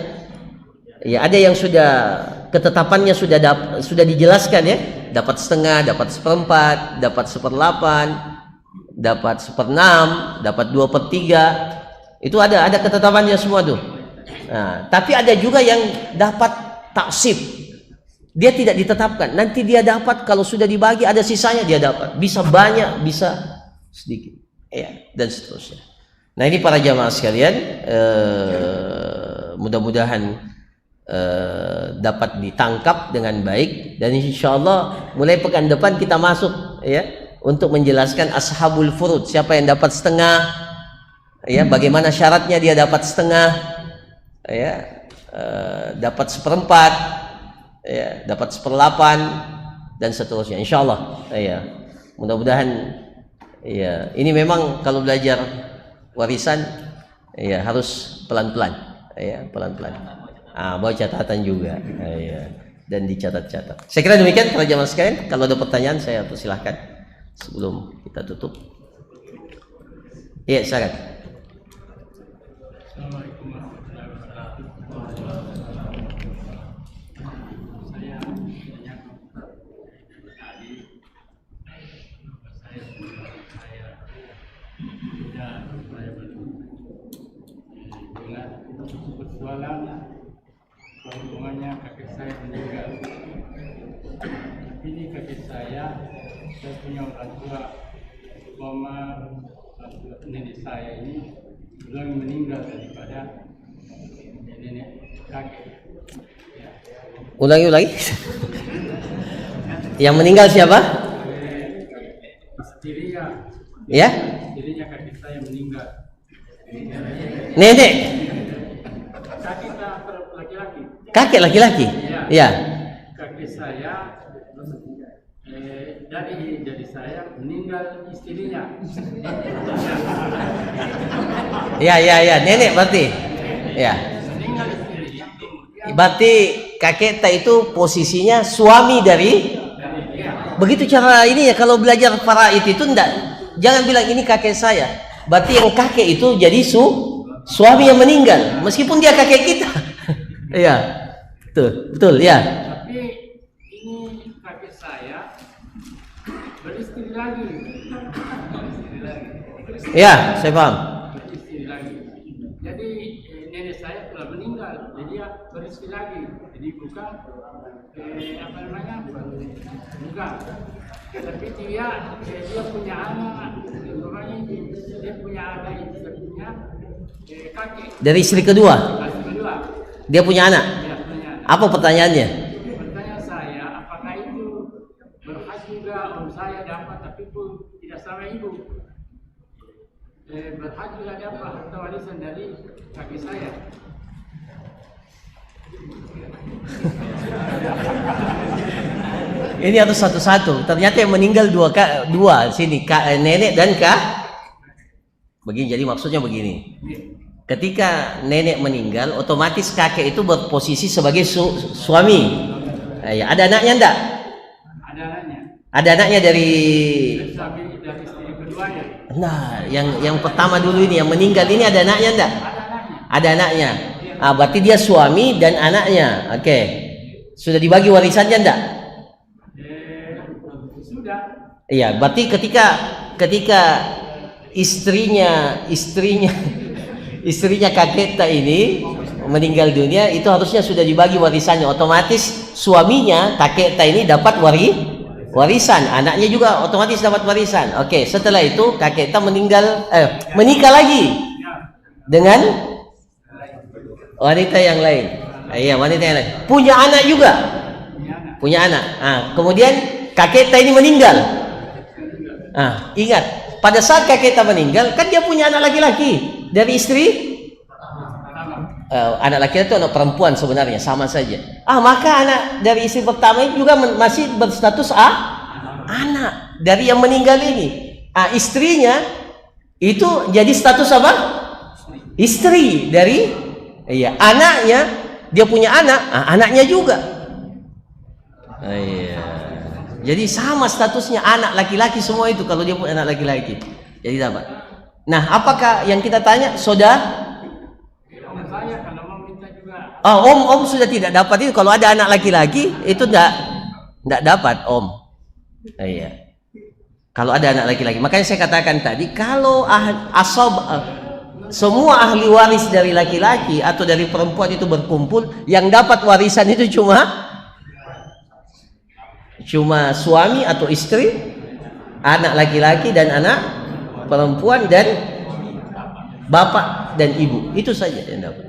ya ada yang sudah ketetapannya sudah dijelaskan, ya, dapat setengah, dapat seperempat, dapat seperdelapan, dapat seperenam, dapat 2/3, itu ada ketetapannya semua tuh. Nah, tapi ada juga yang dapat taksib, dia tidak ditetapkan, nanti dia dapat kalau sudah dibagi ada sisanya dia dapat, bisa banyak bisa sedikit, ya, dan seterusnya. Nah ini para jamaah sekalian, mudah-mudahan dapat ditangkap dengan baik, dan insyaallah mulai pekan depan kita masuk, ya, untuk menjelaskan ashabul furud, siapa yang dapat setengah, ya, bagaimana syaratnya dia dapat setengah, ya, dapat seperempat, ya, dapat seperdelapan, dan seterusnya insyaallah. Ya, mudah-mudahan, ya, ini memang kalau belajar warisan, ya, harus pelan-pelan, ya, pelan-pelan. Bawa catatan juga, ya, dan dicatat-catat. Saya kira demikian para jamaah sekalian. Kalau ada pertanyaan saya persilahkan sebelum kita tutup. Iya, silakan. Assalamualaikum warahmatullahi wabarakatuh. Saya tanya tadi, saya berjualan, hubungannya kakek saya meninggal. Ini kakek saya punya orang tua, umpama nenek saya ini belum meninggal daripada nenek kakek. Ya. Ulangi. Yang meninggal siapa? Istrinya. Ya? Istrinya kakek saya meninggal. Nenek. Kakek laki-laki. Kakek laki-laki. Ya. Kakek saya dari saya meninggal istrinya. Ya. Nenek berarti. Ya. Meninggal istrinya. Berarti kakek itu posisinya suami dari. Begitu cara ini ya, kalau belajar faraid itu jangan bilang ini kakek saya. Berarti yang kakek itu jadi suami yang meninggal, meskipun dia kakek kita. Iya. Betul, ya. Tapi ini kakek saya beristri lagi. Ya, saya paham. Beristri lagi. Jadi nenek saya telah meninggal, jadi dia beristri lagi. Jadi bukan bukan. Tapi dia punya anak, dia punya anak itu punya kakek. Dari istri kedua. Dia punya anak. Ya, punya anak. Apa pertanyaannya? Pertanyaan saya, apakah itu berhak juga om saya dapat tapi pun tidak sama ibu? Berhak juga dapat harta warisan dari kakek saya. Ini harus satu-satu. Ternyata yang meninggal dua sini, nenek dan begini. Jadi maksudnya begini. Ketika nenek meninggal, otomatis kakek itu berposisi sebagai suami. Ada anaknya enggak? Ada anaknya. Ada anaknya dari Istri keduanya. Nah, yang pertama dulu ini yang meninggal ini ada anaknya enggak? Ada anaknya. Ada anaknya. Berarti dia suami dan anaknya. Oke. Sudah dibagi warisannya enggak? Sudah. Iya, berarti ketika istrinya kakek ini meninggal dunia, itu harusnya sudah dibagi warisannya. Otomatis suaminya kakek ini dapat warisan, anaknya juga otomatis dapat warisan. Oke, setelah itu kakek menikah lagi dengan wanita yang lain. Iya, wanita yang lain. Punya anak juga. Punya anak. Kemudian kakek ini meninggal. Ingat, pada saat kakek kita meninggal, kan dia punya anak laki-laki dari istri. Anak laki-laki itu anak perempuan sebenarnya, sama saja. Maka anak dari istri pertama itu juga masih berstatus anak dari yang meninggal ini. Istrinya itu jadi status apa? Istri dari, anaknya, dia punya anak, anaknya juga. Jadi sama statusnya anak laki-laki semua itu kalau dia punya anak laki-laki. Jadi dapat. Nah, apakah yang kita tanya, saudara? Saya kalau mau minta juga. Om sudah tidak dapat itu. Kalau ada anak laki-laki itu tidak dapat om. Iya. Kalau ada anak laki-laki. Makanya saya katakan tadi, kalau semua ahli waris dari laki-laki atau dari perempuan itu berkumpul, yang dapat warisan itu cuma suami atau istri, anak laki-laki dan anak perempuan, dan bapak dan ibu. Itu saja yang dapat.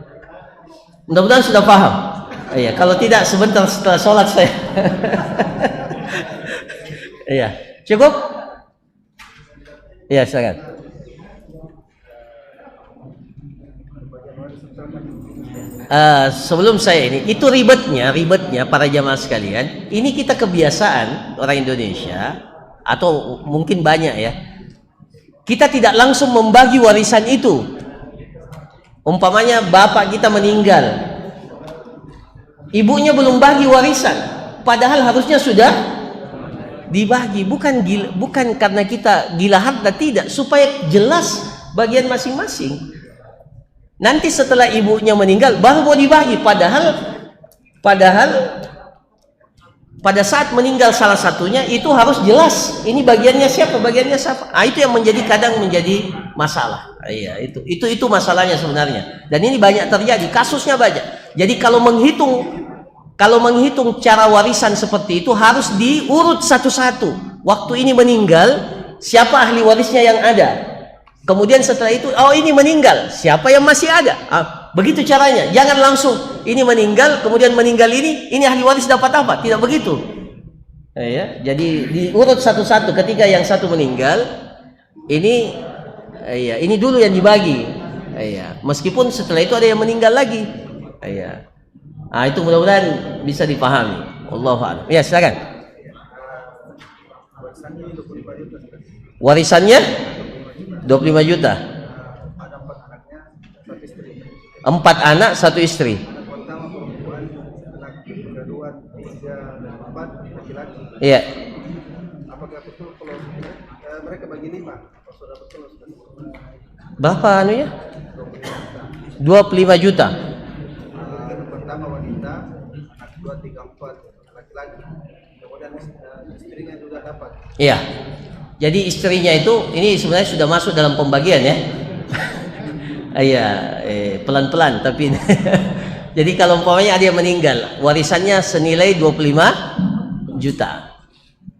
Mudah-mudahan sudah paham. Iya, kalau tidak sebentar setelah sholat saya. Iya, cukup? Iya, silakan. Sebelum saya itu ribetnya para jamaah sekalian. Ini kita kebiasaan orang Indonesia, atau mungkin banyak ya. Kita tidak langsung membagi warisan itu. Umpamanya bapak kita meninggal, ibunya belum bagi warisan, padahal harusnya sudah dibagi. Bukan karena kita gila harta, tidak, supaya jelas bagian masing-masing. Nanti setelah ibunya meninggal baru mau dibagi, padahal pada saat meninggal salah satunya itu harus jelas ini bagiannya siapa. Itu yang kadang menjadi masalah. Iya, itu masalahnya sebenarnya. Dan ini banyak terjadi, kasusnya banyak. Jadi kalau menghitung cara warisan seperti itu harus diurut satu-satu. Waktu ini meninggal, siapa ahli warisnya yang ada? Kemudian setelah itu, ini meninggal, siapa yang masih ada? Begitu caranya. Jangan langsung ini meninggal, kemudian meninggal ini ahli waris dapat apa? Tidak begitu. Jadi diurut satu-satu. Ketika yang satu meninggal, ini dulu yang dibagi. Meskipun setelah itu ada yang meninggal lagi. Itu mudah-mudahan bisa dipahami. Allahu a'lam. Ya, silakan. Warisannya 25 juta. 4 anak, 1 istri. Iya. Apakah betul kalau mereka bagi 5? Berapa anunya? 25 juta. Pertama wanita, anak 2, 3, 4 laki-laki. Kemudian istrinya juga dapat. Iya. Jadi istrinya itu ini sebenarnya sudah masuk dalam pembagian ya. Pelan-pelan tapi jadi kalau umpamanya ada yang meninggal, warisannya senilai 25 juta.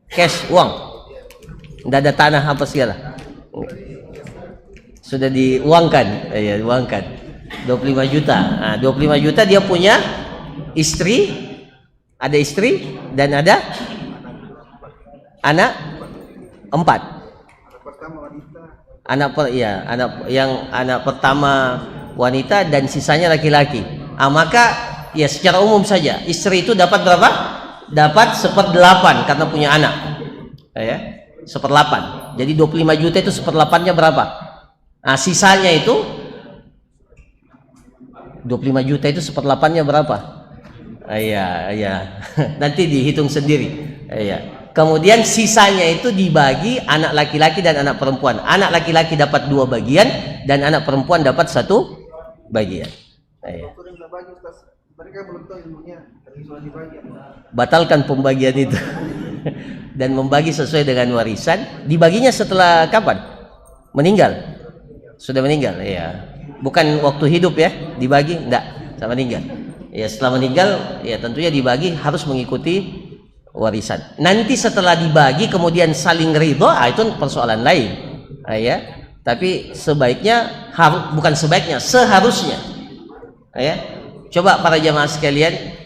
Cash, uang. Tidak ada tanah apa segala. Sudah diuangkan. Diuangkan. 25 juta. 25 juta dia punya istri, ada istri dan ada anak 4. Anak pertama wanita dan sisanya laki-laki. Maka ya secara umum saja istri itu dapat berapa? Dapat 1/8 karena punya anak. 1/8. Jadi 25 juta itu 1/8-nya berapa? Sisanya itu 25 juta itu 1/8-nya berapa? Nanti dihitung sendiri. Kemudian sisanya itu dibagi anak laki-laki dan anak perempuan. Anak laki-laki dapat 2 bagian dan anak perempuan dapat 1 bagian. Batalkan pembagian itu dan membagi sesuai dengan warisan. Dibaginya setelah kapan? Meninggal. Sudah meninggal, bukan waktu hidup ya dibagi, enggak, setelah meninggal. Setelah meninggal tentunya dibagi harus mengikuti warisan. Nanti setelah dibagi kemudian saling ridho, itu persoalan lain. Tapi sebaiknya bukan sebaiknya, seharusnya. Coba para jamaah sekalian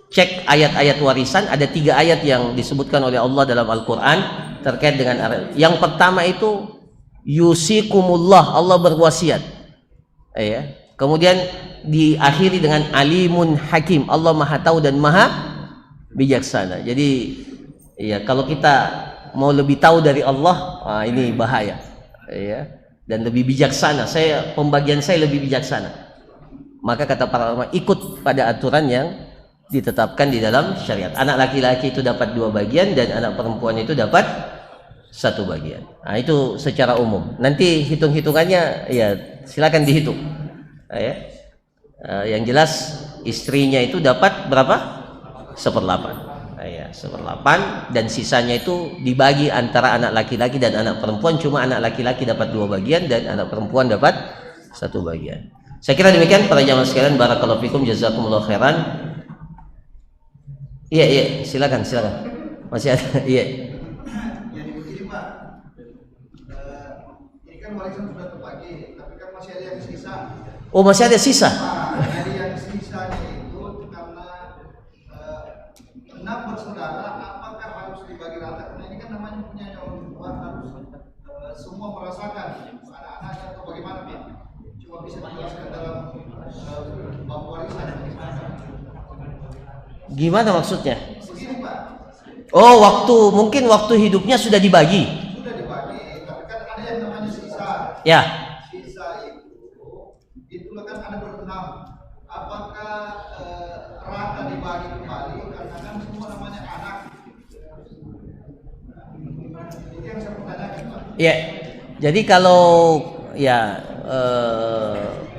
cek ayat-ayat warisan. Ada 3 ayat yang disebutkan oleh Allah dalam Al-Quran terkait dengan yang pertama itu yusikumullah, Allah berwasiat. Ya. Kemudian diakhiri dengan alimun hakim, Allah Maha tahu dan Maha bijaksana. Jadi ya, kalau kita mau lebih tahu dari Allah, ini bahaya. Ya. Dan lebih bijaksana, pembagian saya lebih bijaksana. Maka kata para ulama, ikut pada aturan yang ditetapkan di dalam syariat. Anak laki-laki itu dapat 2 bagian dan anak perempuan itu dapat 1 bagian. Nah, itu secara umum. Nanti hitung-hitungannya ya silakan dihitung. Ya. Yang jelas istrinya itu dapat berapa? 1/8. Ya, 1/8, dan sisanya itu dibagi antara anak laki-laki dan anak perempuan. Cuma anak laki-laki dapat 2 bagian dan anak perempuan dapat 1 bagian. Saya kira demikian para jamaah sekalian. Barakallahu fikum, jazakumullah khairan. Iya, silakan. Masih ada? Iya. Jadi begini Pak, ini kan warisan sudah terbagi, tapi kan masih ada yang sisa. Oh, masih ada sisa? Jadi yang sisanya itu karena 6 bersaudara, apakah harus dibagi rata? Karena ini kan namanya punya orang tua, harus semua merasakan anak-anaknya atau bagaimana Pak? Cuma bisa dijelaskan dalam bab warisan. Gimana maksudnya? Begini Pak. Oh, mungkin waktu hidupnya sudah dibagi. Sudah dibagi, tapi kan ada yang namanya sisa. Ya. Sisa itu kan ada berenam. Apakah rata dibagi kembali? Karena kan semua namanya anak. Itu yang saya pertanyakan Pak. Ya. Jadi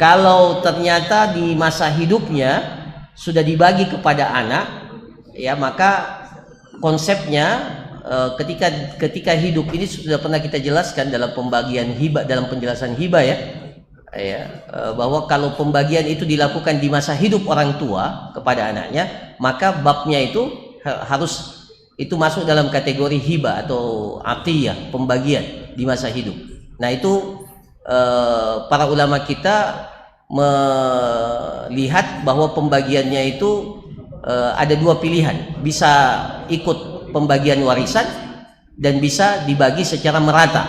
kalau ternyata di masa hidupnya sudah dibagi kepada anak, ya maka konsepnya ketika hidup ini sudah pernah kita jelaskan dalam pembagian hibah, dalam penjelasan hibah ya, bahwa kalau pembagian itu dilakukan di masa hidup orang tua kepada anaknya, maka babnya itu harus itu masuk dalam kategori hibah atau atiyah, pembagian di masa hidup. Nah itu para ulama kita melihat bahwa pembagiannya itu ada 2 pilihan, bisa ikut pembagian warisan dan bisa dibagi secara merata.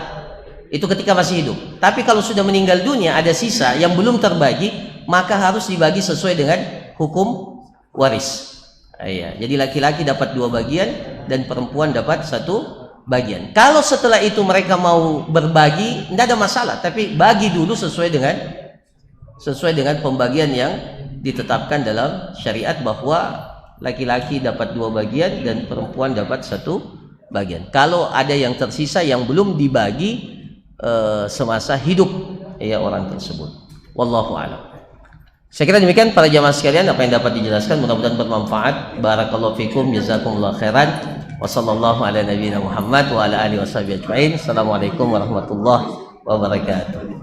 Itu ketika masih hidup. Tapi kalau sudah meninggal dunia, ada sisa yang belum terbagi, maka harus dibagi sesuai dengan hukum waris. Iya, jadi laki-laki dapat 2 bagian dan perempuan dapat 1 bagian. Kalau setelah itu mereka mau berbagi, tidak ada masalah, tapi bagi dulu sesuai dengan pembagian yang ditetapkan dalam syariat, bahwa laki-laki dapat 2 bagian dan perempuan dapat 1 bagian. Kalau ada yang tersisa yang belum dibagi semasa hidup ya orang tersebut. Wallahu a'lam. Saya kira demikian para jamaah sekalian apa yang dapat dijelaskan, mudah-mudahan bermanfaat. Barakallahu fikum, jazakumullah khairan. Wassallallahu ala nabiyina Muhammad wa ala alihi washabihi ajmain. Assalamualaikum warahmatullahi wabarakatuh.